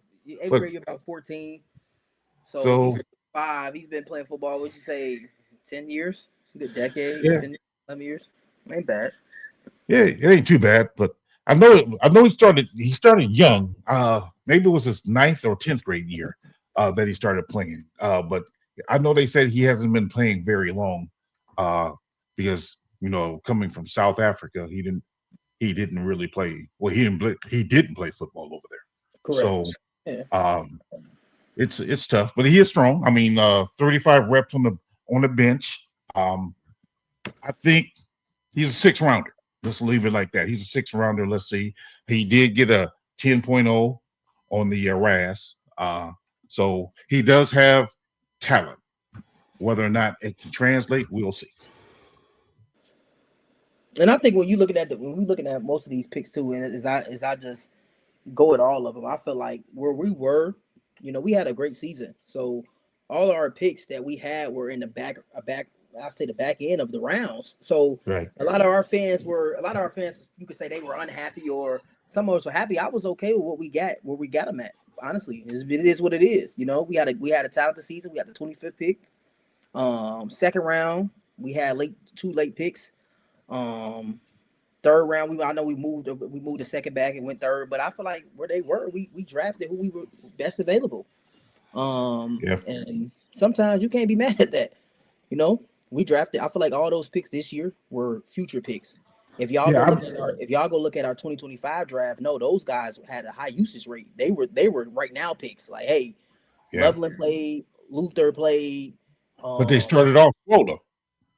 14. So he's 5. He's been playing football. Would you say 10 years? A decade? Yeah. 10, 11 years. Ain't bad. Yeah, it ain't too bad. But I know he started young. Maybe it was his 9th or 10th grade year that he started playing. But I know they said he hasn't been playing very long. because coming from South Africa, he didn't really play. Well, he didn't play football over there. Correct. So Yeah. it's tough, but he is strong. I mean, 35 reps on the bench. I think he's a 6 rounder. Let's leave it like that. He's a 6 rounder. Let's see. He did get a 10.0 on the RAS. So he does have talent. Whether or not it can translate, we'll see. And I think when we're looking at most of these picks too, and as I just go at all of them, I feel like where we were, we had a great season. So all our picks that we had were in the back end of the rounds. So right. a lot of our fans, you could say they were unhappy, or some of us were happy. I was okay with what we got, where we got them at. Honestly, it is what it is. We had a talented season. We had the 25th pick. Second round, we had two late picks. Third round, I know we moved the second back and went third, but I feel like where they were, we drafted who we were best available. And sometimes you can't be mad at that. We drafted. I feel like all those picks this year were future picks. If y'all go look at our 2025 draft, no, those guys had a high usage rate. They were right now picks. Like, hey, Loveland played, Luther played. But they started off slow though.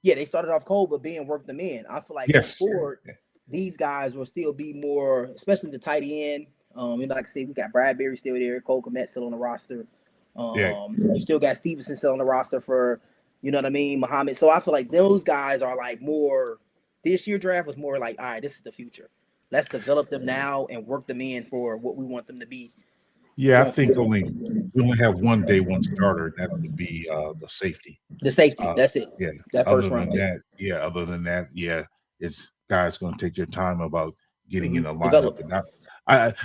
Yeah, they started off cold, but Ben worked them in. I feel like forward, these guys will still be more, especially the tight end. Like I said, we got Bradbury still there, Cole Kmet still on the roster. You still got Stevenson still on the roster for, you know what I mean, Muhammad. So I feel like those guys are like more. This year draft was more like, all right, this is the future. Let's develop them now and work them in for what we want them to be. Yeah, I think we only have one day one starter. That would be the safety. The safety, that's it. Yeah, that first round. Other than that, it's guys going to take their time about getting in the lineup.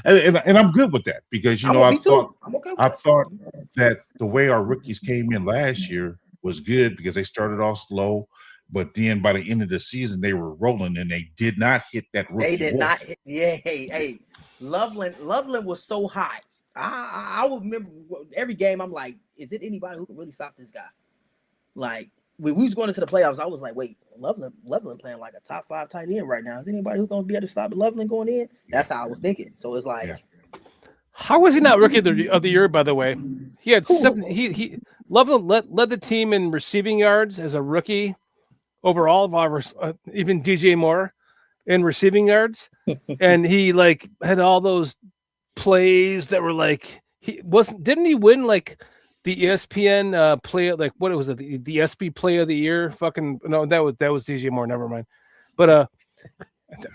And I'm good with that because I thought that the way our rookies came in last year was good because they started off slow, but then by the end of the season they were rolling and they did not hit that rookie. They did not hit. Yeah, hey, Loveland was so hot. I would remember every game. I'm like, is it anybody who can really stop this guy? Like we was going into the playoffs, I was like, wait, Loveland playing like a top 5 tight end right now. Is anybody who's going to be able to stop Loveland going in? That's how I was thinking. So it's like, how was he not rookie of the year? By the way, he had 7. He Loveland led the team in receiving yards as a rookie over all of our even DJ Moore in receiving yards, and he had all those plays that were didn't he win the ESPN play, what was it, the SB play of the year? No, that was DJ Moore, never mind. But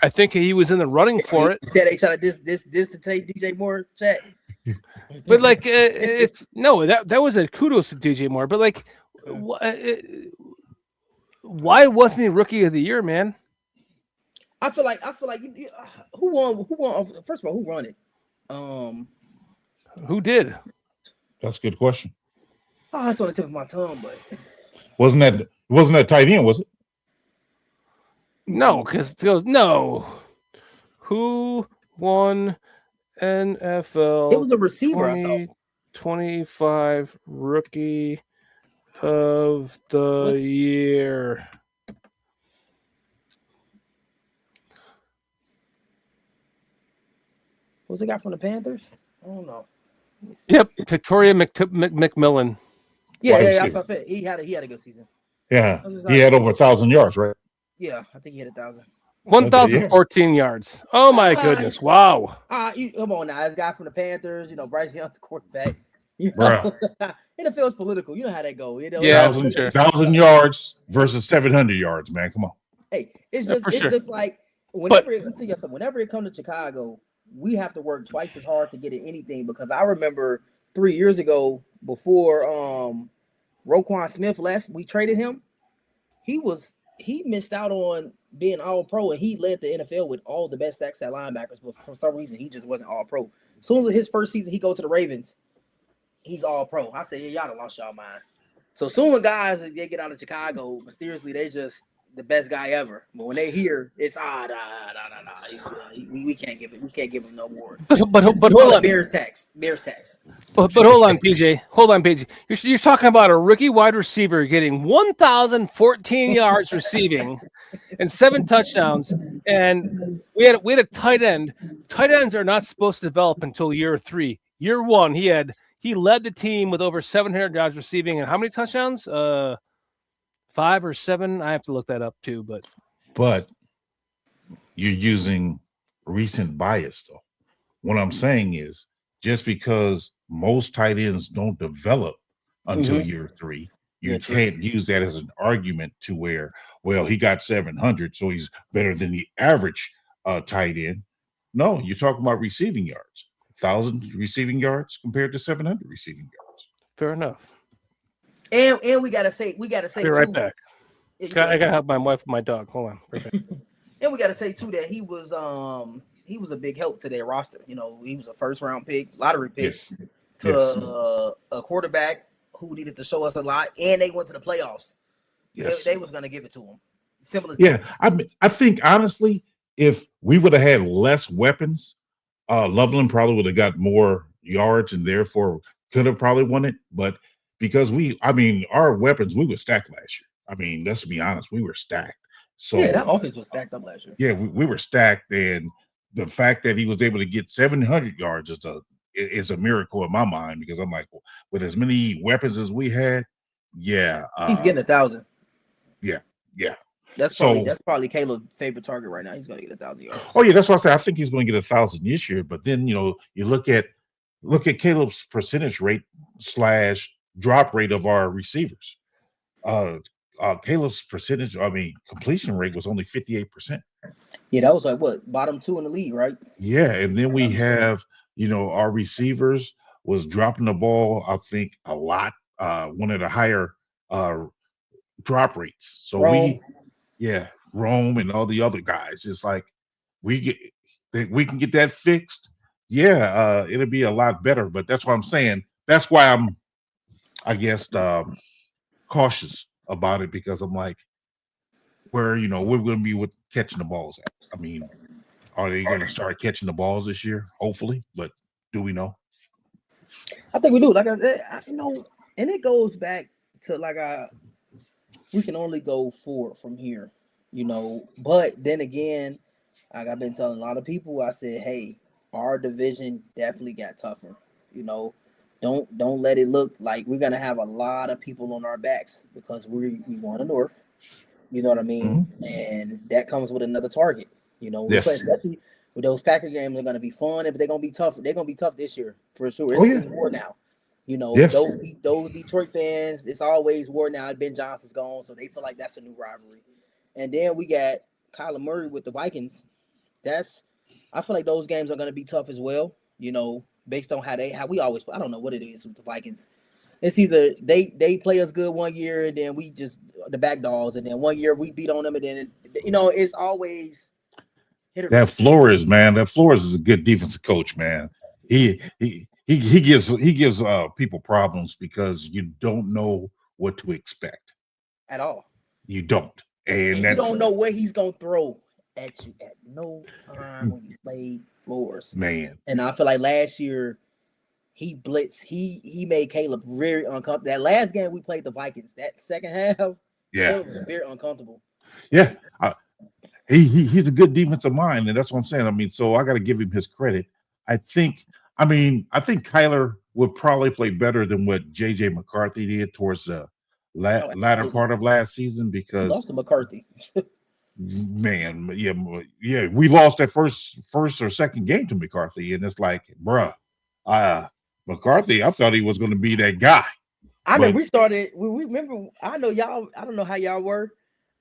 I think he was in the running for it. Said they try to this to take DJ Moore chat. But it's no, that was a kudos to DJ Moore, but why wasn't he rookie of the year, man? I feel like who won first of all, who won it? Who did? That's a good question. Oh, that's on the tip of my tongue, but wasn't that tight end, was it? No, because it goes no. Who won NFL? It was a receiver. 2025 rookie of the year. Was the guy from the Panthers? I don't know. Yep, Victoria McMillan. Yeah. He had a good season. Yeah, he had over 1,000 yards, right? Yeah, I think he had 1,000. 1,014 yarars. Oh my goodness! Wow. Come on now, this guy from the Panthers. Bryce Young's the quarterback. NFL is political. You know how that goes. Yeah, 1,000 yards versus 700 yards, man. Come on. Hey, it's just like whenever it comes to Chicago, we have to work twice as hard to get in anything, because I remember 3 years ago before Roquan Smith left, we traded him. He missed out on being all pro, and he led the NFL with all the best sacks at linebackers, but for some reason he just wasn't all pro. As soon as his first season he go to the Ravens, he's all pro. I said, yeah, y'all done lost y'all mind. So soon when guys they get out of Chicago, mysteriously they just the best guy ever. But when they hear it's we can't give him no award. But hold on. Bears tax. But hold on, PJ. Hold on, PJ. You're talking about a rookie wide receiver getting 1,014 yards receiving and 7 touchdowns, and we had a tight end. Tight ends are not supposed to develop until year 3. Year 1, he led the team with over 700 yards receiving and how many touchdowns? 5 or 7. I have to look that up too. But you're using recent bias, though. What I'm saying is, just because most tight ends don't develop until year 3, you can't use that as an argument to where, well, he got 700, so he's better than the average tight end. No, you're talking about receiving yards. 1,000 receiving yards compared to 700 receiving yards. Fair enough. And we gotta say Be right back. I gotta help my wife with my dog. Hold on. And we gotta say too that he was a big help to their roster. You know, he was a first round pick, lottery pick to a quarterback who needed to show us a lot, and they went to the playoffs. Yes. They was gonna give it to him. Simple as that. I think honestly, if we would have had less weapons, Loveland probably would have got more yards and therefore could have probably won it. But because our weapons, we were stacked last year. I mean, let's be honest, we were stacked. So yeah, that offense was stacked up last year. Yeah, we were stacked, and the fact that he was able to get 700 yards is a miracle in my mind, because I'm like, with as many weapons as we had, he's getting 1,000. Yeah. That's probably Caleb's favorite target right now. He's going to get 1,000 yards. Oh yeah, that's why I say I think he's going to get 1,000 this year. But then you look at Caleb's percentage rate / drop rate of our receivers. Caleb's completion rate was only 58%. Yeah, that was like what, bottom 2 in the league, right? Yeah, and then we have, our receivers was dropping the ball, I think, a lot. One of the higher drop rates. So Rome and all the other guys. It's like we can get that fixed. Yeah, it'll be a lot better. But that's what I'm saying. That's why I'm, I guess, cautious about it, because I'm like, where we're going to be with catching the balls at. I mean, are they going to start catching the balls this year? Hopefully, but do we know? I think we do. Like I said, and it goes back to we can only go forward from here, But then again, like I've been telling a lot of people, I said, hey, our division definitely got tougher. Don't let it look like we're gonna have a lot of people on our backs, because we won the North. You know what I mean? Mm-hmm. And that comes with another target. We play, especially with those Packer games, are gonna be fun, but they're gonna be tough. They're gonna be tough this year for sure. It's war now. Those Detroit fans, it's always war now. Ben Johnson's gone, so they feel like that's a new rivalry. And then we got Kyler Murray with the Vikings. I feel like those games are gonna be tough as well. Based on how we always, I don't know what it is with the Vikings. It's either they play us good one year, and then we just the back dogs, and then one year we beat on them, and then it's always hit or miss. Flores is a good defensive coach, man. He gives people problems because you don't know what to expect at all. You don't, and you don't know where he's gonna throw at you at no time when you play Flores, man. And I feel like last year he blitzed. He made Caleb very uncomfortable. That last game we played the Vikings, that second half, Caleb was very uncomfortable. Yeah, he's a good defensive mind, and that's what I'm saying. I mean, so I got to give him his credit. I think Kyler would probably play better than what JJ McCarthy did towards the latter part of last season, because he lost to McCarthy. Man, we lost that first or second game to McCarthy, and it's like, bruh, McCarthy, I thought he was going to be that guy. We remember. I know y'all. I don't know how y'all were.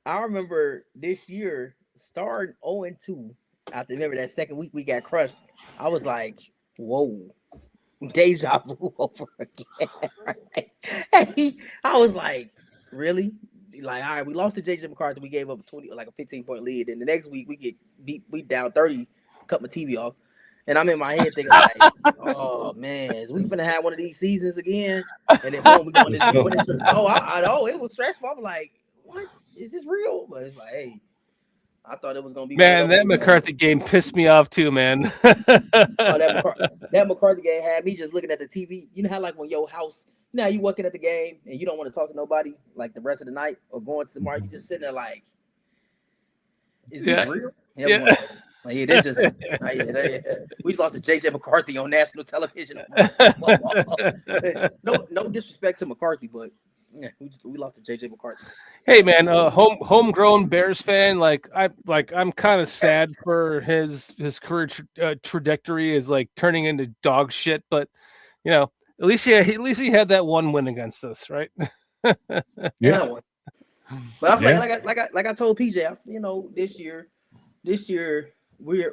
I remember this year starting 0-2. After remember that second week we got crushed. I was like, whoa, deja vu over again. Right? I was like, really? Like, all right, we lost to JJ McCarthy. We gave up a 15-point lead. And the next week we get beat. We down 30. Cut my TV off. And I'm in my head thinking, like, oh man, is we finna have one of these seasons again? And then boom, we going this. I know it was stressful. I'm like, what is this real? But it's like, hey, I thought it was gonna be Man, that McCarthy game pissed me off too, man. that McCarthy game had me just looking at the TV. You know how like when your house, you know how you walking at the game and you don't want to talk to nobody like the rest of the night or going to the market, you just sitting there like, is this real? Yeah. Like, this just we just lost to JJ McCarthy on national television. No disrespect to McCarthy, but yeah, we lost to JJ McCarthy. Hey man, homegrown Bears fan. I'm kind of sad for his career trajectory is like turning into dog shit. But you know, at least he had that one win against us, right? Yeah. But I feel like I told PJ, you know, this year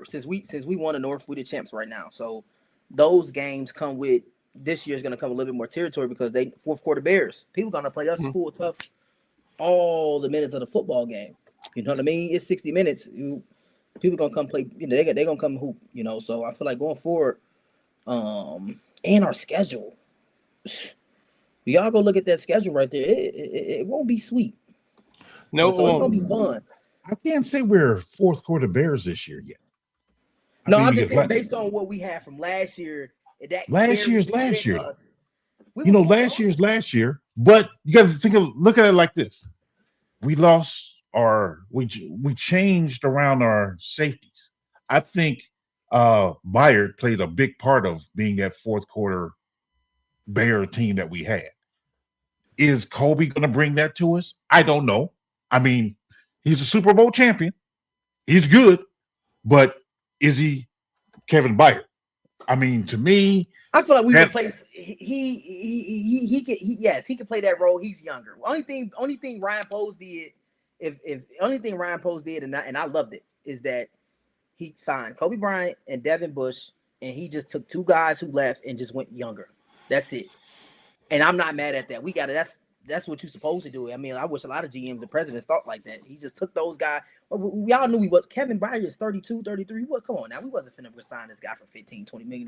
since we won the North, we're the champs right now. So those games come with this year's gonna come a little bit more territory because they fourth quarter Bears. People gonna play us full tough all the minutes of the football game. You know what I mean? It's 60 minutes. People gonna come play, you know, they're gonna come hoop, you know. So I feel like going forward, and our schedule. Y'all go look at that schedule right there. It won't be sweet. No, so it's gonna be fun. I can't say we're fourth quarter Bears this year yet. I'm just saying based on what we had from last year. Last year's last year. You know, last year. But you got to look at it like this: we changed around our safeties. I think Byard played a big part of being that fourth quarter Bear team that we had. Is Kobe going to bring that to us? I don't know. I mean, he's a Super Bowl champion. He's good, but is he Kevin Byard? I mean, to me, I feel like we replace he could play that role. He's younger. Only thing Ryan Poles did, and I loved it, is that he signed Kobe Bryant and Devin Bush, and he just took two guys who left and just went younger. That's it. And I'm not mad at that. We got it. That's what you're supposed to do. I mean, I wish a lot of GMs and presidents thought like that. He just took those guys. We all knew Kevin Byard is 32, 33. Come on now. We wasn't finna sign this guy for $15, $20 million.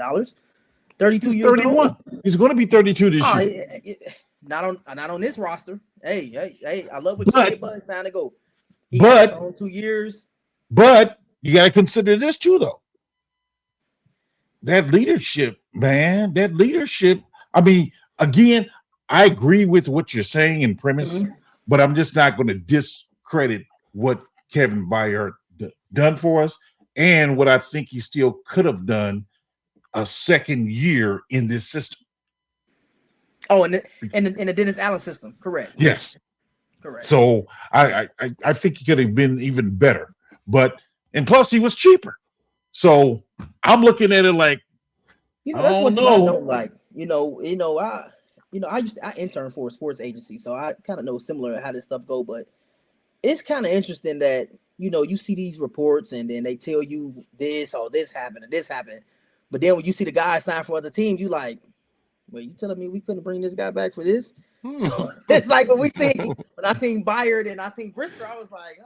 32 years 31. Old. He's going to be 32 this year. Not on this roster. Hey, I love what you said, but it's time to go. He on 2 years. But you got to consider this too, though. That leadership, man, I mean, again, I agree with what you're saying in premise, but I'm just not going to discredit what Kevin Byard done for us and what I think he still could have done a second year in this system. Oh, and the Dennis Allen system, correct? Yes, correct. So I think he could have been even better, and plus he was cheaper. So I'm looking at it like, that's what I don't like. I interned for a sports agency, so I kind of know similar how this stuff go. But it's kind of interesting that you see these reports and then they tell you this happened and this happened, but then when you see the guy sign for other teams, you like, well, you telling me we couldn't bring this guy back for this? So it's like when I seen Byard and I seen Brisker, I was like,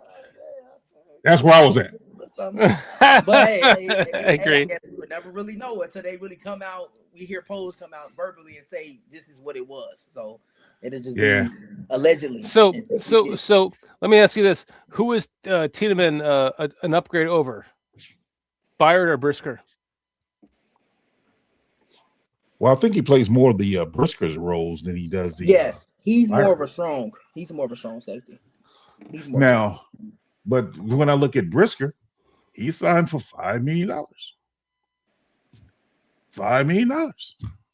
that's where I was at. But hey, I agree. I guess we would never really know until they really come out. We hear Poles come out verbally and say this is what it was. So it'll just be allegedly. So let me ask you this: who is Tiedemann an upgrade over, Byard or Brisker? Well, I think he plays more of the Brisker's roles than he does the. Yes, he's more of a strong safety. But when I look at Brisker, he signed for $5 million. $5 million.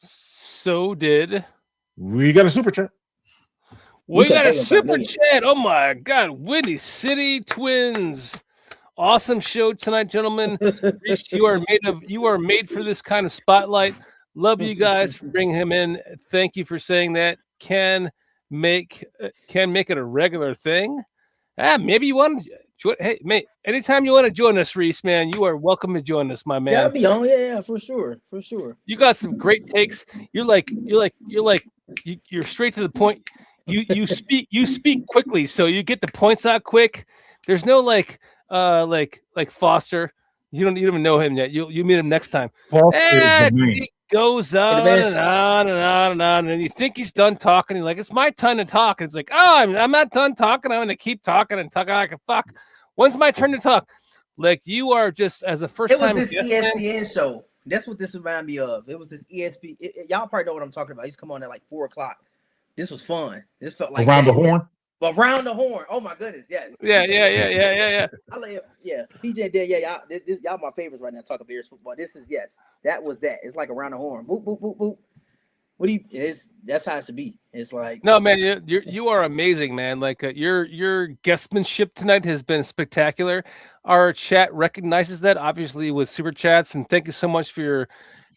So did we got a super chat? We got a super chat. Oh my God, Windy City Twins. Awesome show tonight, gentlemen. Reese, you are made for this kind of spotlight. Love you guys for bringing him in. Thank you for saying that. Can make it a regular thing. Maybe you want to join. Hey, mate, anytime you want to join us, Reese, man, you are welcome to join us, my man. Yeah, I'll be on. Yeah, for sure. You got some great takes. You're straight to the point. You speak quickly, so you get the points out quick. There's no like Foster. You don't even know him yet. You meet him next time. He goes on and on and on and on, and you think he's done talking. He's like, "It's my turn to talk." And it's like, "Oh, I'm not done talking. I'm going to keep talking and talking like a fuck." When's my turn to talk? Like you are just as a first It was time this guest, man, ESPN show. That's what this reminded me of. It was this ESPN. Y'all probably know what I'm talking about. He used to come on at like 4:00. This was fun. This felt like Around that. the horn. Around the horn. Oh my goodness, yes. Yeah. I like PJ did. Yeah, y'all my favorites right now. Talking Bears football. This is that was that. It's like around the horn. Boop boop boop boop. That's how it should be. It's like No, man, you are amazing, man. Like your guestmanship tonight has been spectacular. Our chat recognizes that, obviously, with super chats, and thank you so much for your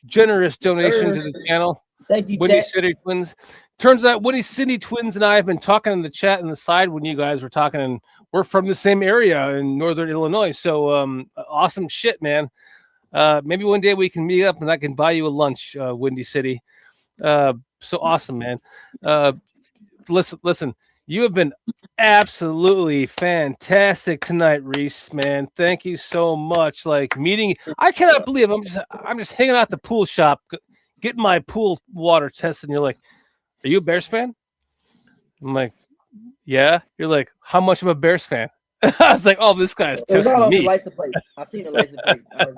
generous donation to the channel. Thank you, Windy chat. City Twins. Turns out Windy City Twins and I have been talking in the chat on the side when you guys were talking, and we're from the same area in northern Illinois. So awesome shit, man. Maybe one day we can meet up and I can buy you a lunch, Windy City. So awesome, man. Listen, you have been absolutely fantastic tonight, Reese, man. Thank you so much. Like meeting, I cannot believe I'm just hanging out at the pool shop, getting my pool water tested. And you're like, are you a Bears fan? I'm like, yeah. You're like, how much of a Bears fan? I was like, oh, this guy is It was all testing over the me. license plate. I seen the license plate. I was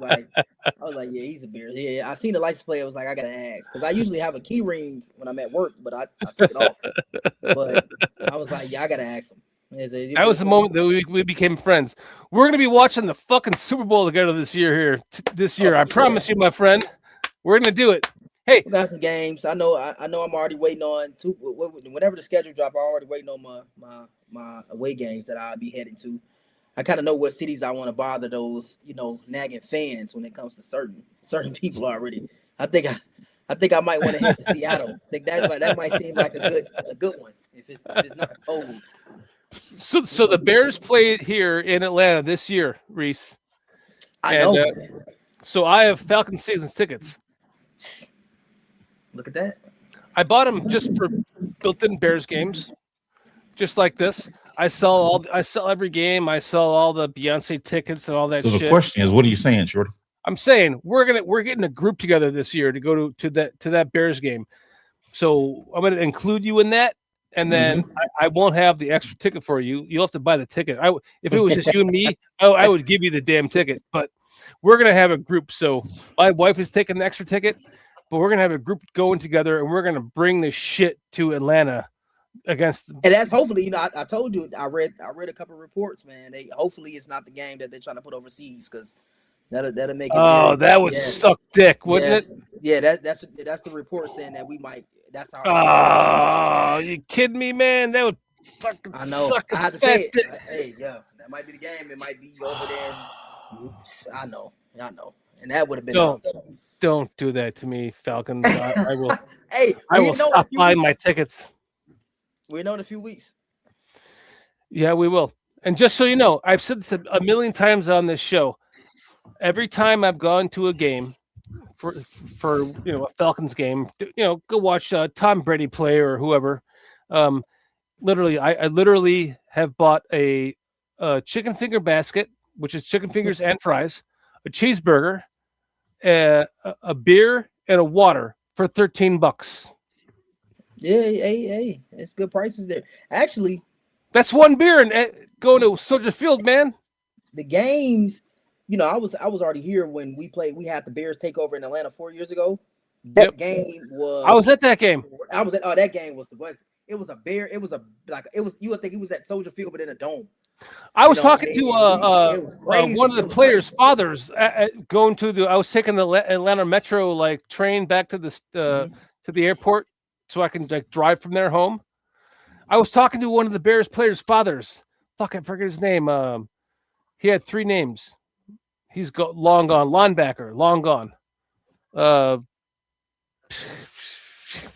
like, yeah, he's a Bears. Yeah, I seen the license plate. I was like, I gotta ask because I usually have a key ring when I'm at work, but I took it off. But I was like, yeah, I gotta ask him. That was the moment that we became friends. We're gonna be watching the fucking Super Bowl together this year. I promise you, my friend. We're gonna do it. Hey, we got some games. I know. I'm already waiting on whenever the schedule drop. I'm already waiting on my away games that I'll be heading to. I kind of know what cities I want to bother those, nagging fans when it comes to certain people already. I think I might want to head to Seattle. I think that might seem like a good one if it's not cold. So the Bears played here in Atlanta this year, Reese. I know. So I have Falcon season tickets. Look at that. I bought them just for built-in Bears games, just like this. I sell every game. I sell all the Beyonce tickets and all that shit. So the question is, what are you saying, Shorty? I'm saying we're getting a group together this year to go to that Bears game. So I'm going to include you in that, and then I won't have the extra ticket for you. You'll have to buy the ticket. If it was just you and me, I would give you the damn ticket. But we're going to have a group. So my wife is taking the extra ticket, but we're going to have a group going together, and we're going to bring this shit to Atlanta. And that's hopefully, I told you, I read a couple of reports, man. Hopefully it's not the game that they're trying to put overseas because that'll make it. Oh, that would suck dick, wouldn't it? Yeah, that's the report saying that we might. That's how. Oh, you kidding me, man? That would fucking suck. I have to say it. Hey, yeah, that might be the game. It might be over there. I know, and that would have been. Don't do that to me, Falcons. I will. Hey, I will stop buying my tickets. We know in a few weeks. Yeah, we will. And just so you know, I've said this a million times on this show. Every time I've gone to a game for a Falcons game, go watch Tom Brady play or whoever. Literally, I literally have bought a chicken finger basket, which is chicken fingers and fries, a cheeseburger, a beer, and a water for $13. Yeah, hey, it's good prices there. Actually, that's one beer and going to Soldier Field, man. The game, I was already here when we played. We had the Bears take over in Atlanta 4 years ago. That game was. I was at that game. That game was the West. It was a bear. It was you would think it was at Soldier Field, but in a dome. I was talking to one of the players' fathers going to I was taking the Atlanta Metro train back to the airport. So I can drive from their home. I was talking to one of the Bears players' fathers. Fuck, I forget his name. He had 3 names. He's long gone. Linebacker, long gone.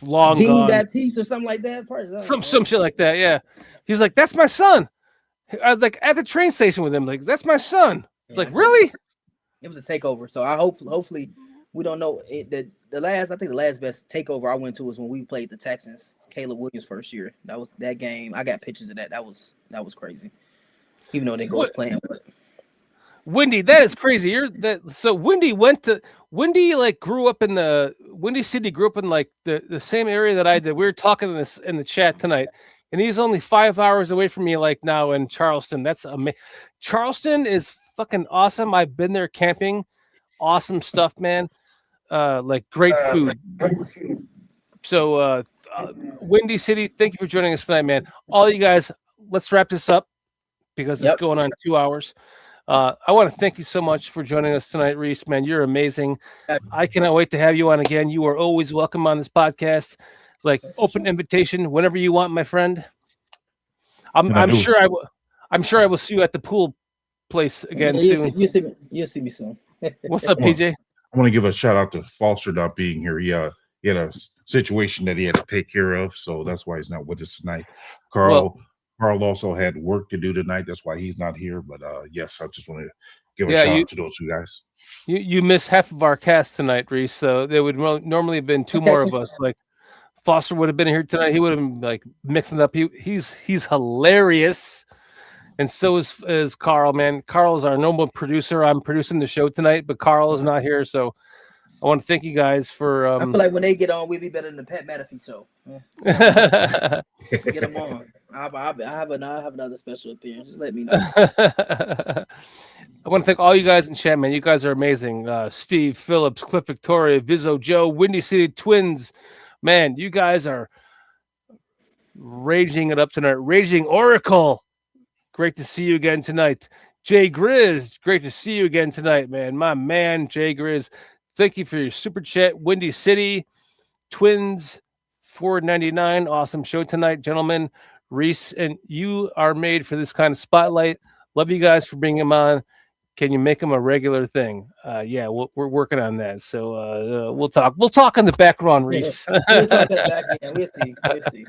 Long Jean gone. Baptiste or something like that. Some shit like that. Yeah. He's like, that's my son. I was like at the train station with him. Like, that's my son. It's like, really? It was a takeover. So I hopefully we don't know the last best takeover I went to was when we played the Texans, Caleb Williams' first year. That was that game. I got pictures of that. That was crazy. Even though they was playing. But. Windy, that is crazy. So Windy grew up in Windy City grew up in the same area that I did. We were talking in the chat tonight. and he's only 5 hours away from me. Like now in Charleston, that's amazing. Charleston is fucking awesome. I've been there camping. Awesome stuff, man. Like great food. So, Windy City, thank you for joining us tonight, man. All you guys, let's wrap this up because it's going on 2 hours. I want to thank you so much for joining us tonight, Reese. Man, you're amazing. I cannot wait to have you on again. You are always welcome on this podcast. Like open invitation whenever you want, my friend. I'm sure I will. I'm sure I will see you at the pool place again soon. You'll see me soon. What's up, PJ? I want to give a shout out to Foster not being here. He had a situation that he had to take care of, so that's why he's not with us tonight. Carl also had work to do tonight. That's why he's not here. But yes, I just want to give a shout out to those two guys. You missed half of our cast tonight, Reese. So there would normally have been two more of us. Like Foster would have been here tonight. He would have been like mixing up. He's hilarious, and so is Carl. Man, Carl is our normal producer. I'm producing the show tonight, but Carl is not here. So I want to thank you guys for. I feel like when they get on, we'll be better than the Pat McAfee show. Yeah. Get them on. I have another special appearance. Just let me know. I want to thank all you guys in chat, man. You guys are amazing. Steve, Phillips, Cliff Victoria, Vizzo, Joe, Windy City Twins. Man, you guys are raging it up tonight. Raging Oracle. Great to see you again tonight. Jay Grizz. Great to see you again tonight, man. My man, Jay Grizz. Thank you for your super chat. Windy City Twins, $4.99. Awesome show tonight, gentlemen. Reese, and you are made for this kind of spotlight. Love you guys for bringing him on. Can you make him a regular thing? Yeah, we're working on that. So we'll talk. We'll talk in the background, Reese. We'll talk in the back end. We'll see.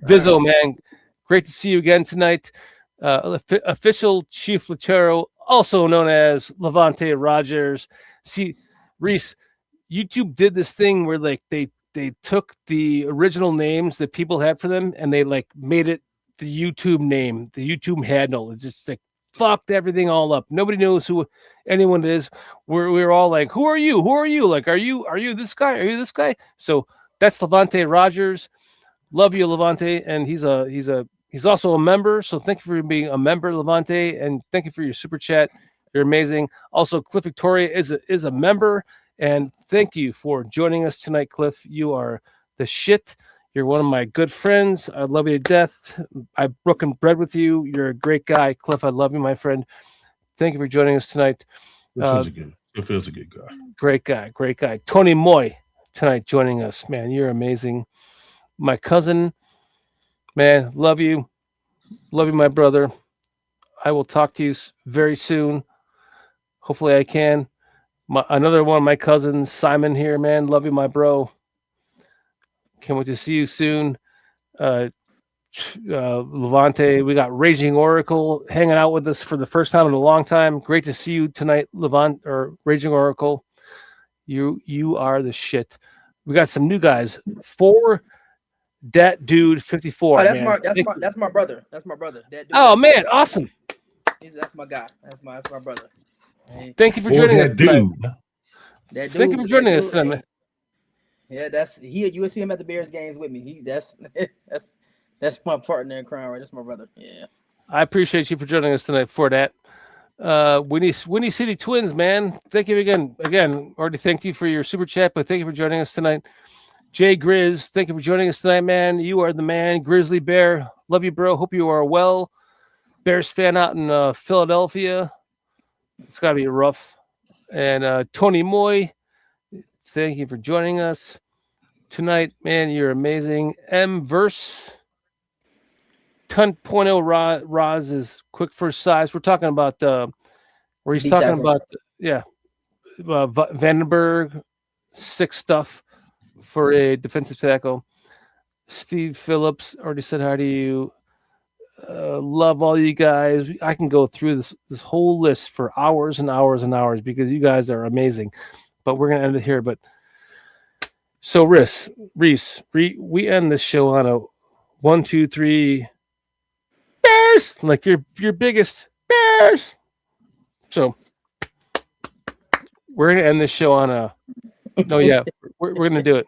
Vizzo, man, great to see you again tonight. Official Chief Latero, also known as Levante Rogers. See, Reese, YouTube did this thing where like they took the original names that people had for them and they like made it the YouTube name, the YouTube handle. It's just like fucked everything all up. Nobody knows who anyone is. We're all like, who are you? Who are you? Like, are you this guy? Are you this guy? So that's Levante Rogers. Love you, Levante, and he's also a member. So thank you for being a member, Levante, and thank you for your super chat. You're amazing. Also, Cliff Victoria is a member, and thank you for joining us tonight, Cliff. You are the shit. You're one of my good friends. I love you to death. I've broken bread with you. You're a great guy, Cliff. I love you, my friend. Thank you for joining us tonight. It feels a good guy. Great guy. Tony Moy tonight joining us. Man, you're amazing. My cousin, man, love you. Love you, my brother. I will talk to you very soon. Hopefully I can. Another one of my cousins, Simon here, man. Love you, my bro. Can't wait to see you soon. Levante, we got Raging Oracle hanging out with us for the first time in a long time. Great to see you tonight, Levante or Raging Oracle. You are the shit. We got some new guys. Dat Dude 54. Oh, that's my brother. That's my brother. That dude. Oh man, awesome. That's my guy. That's my brother. Thank you for joining us. Thank you for joining us tonight. Yeah, you will see him at the Bears games with me. That's my partner in crime, right? That's my brother. Yeah. I appreciate you for joining us tonight for that. Windy City Twins, man. Thank you again. Already thanked you for your super chat, but thank you for joining us tonight. Jay Grizz, thank you for joining us tonight, man. You are the man. Grizzly Bear, love you, bro. Hope you are well. Bears fan out in Philadelphia. It's got to be rough. And Tony Moy, thank you for joining us tonight, man. You're amazing. M Verse 10.0 Roz is quick first size. We're talking about where he's talking about Vandenberg 6 stuff for a defensive tackle. Steve Phillips already said hi to you. Love all you guys. I can go through this whole list for hours and hours and hours because you guys are amazing. But we're gonna end it here. But so Reese, we end this show on a 1, 2, 3 Bears, like your biggest Bears. So we're gonna end this show on a we're gonna do it.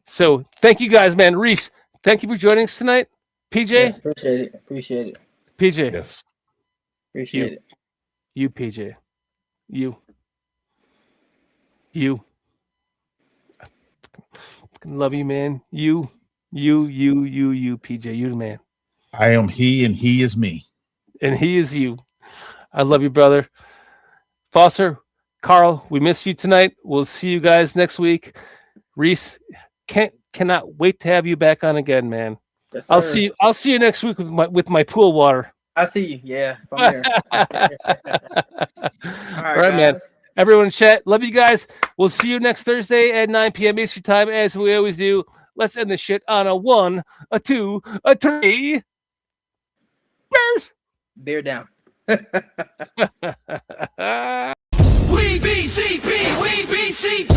So thank you guys, man. Reese, thank you for joining us tonight, PJ. Yes, appreciate it. Appreciate it. PJ. Yes. Appreciate it. You, PJ. You. I fucking love you, man. You, PJ. You the man. I am he and he is me. And he is you. I love you, brother. Foster, Carl, we miss you tonight. We'll see you guys next week. Reese, cannot wait to have you back on again, man. Yes, I'll sir. see you next week with my pool water. I see you. Yeah, if I'm here. All right, man. Everyone in chat, love you guys. We'll see you next Thursday at 9 p.m. Eastern time, as we always do. Let's end this shit on a 1, a 2, a 3. Bears. Bear down. We BCP, we BCP.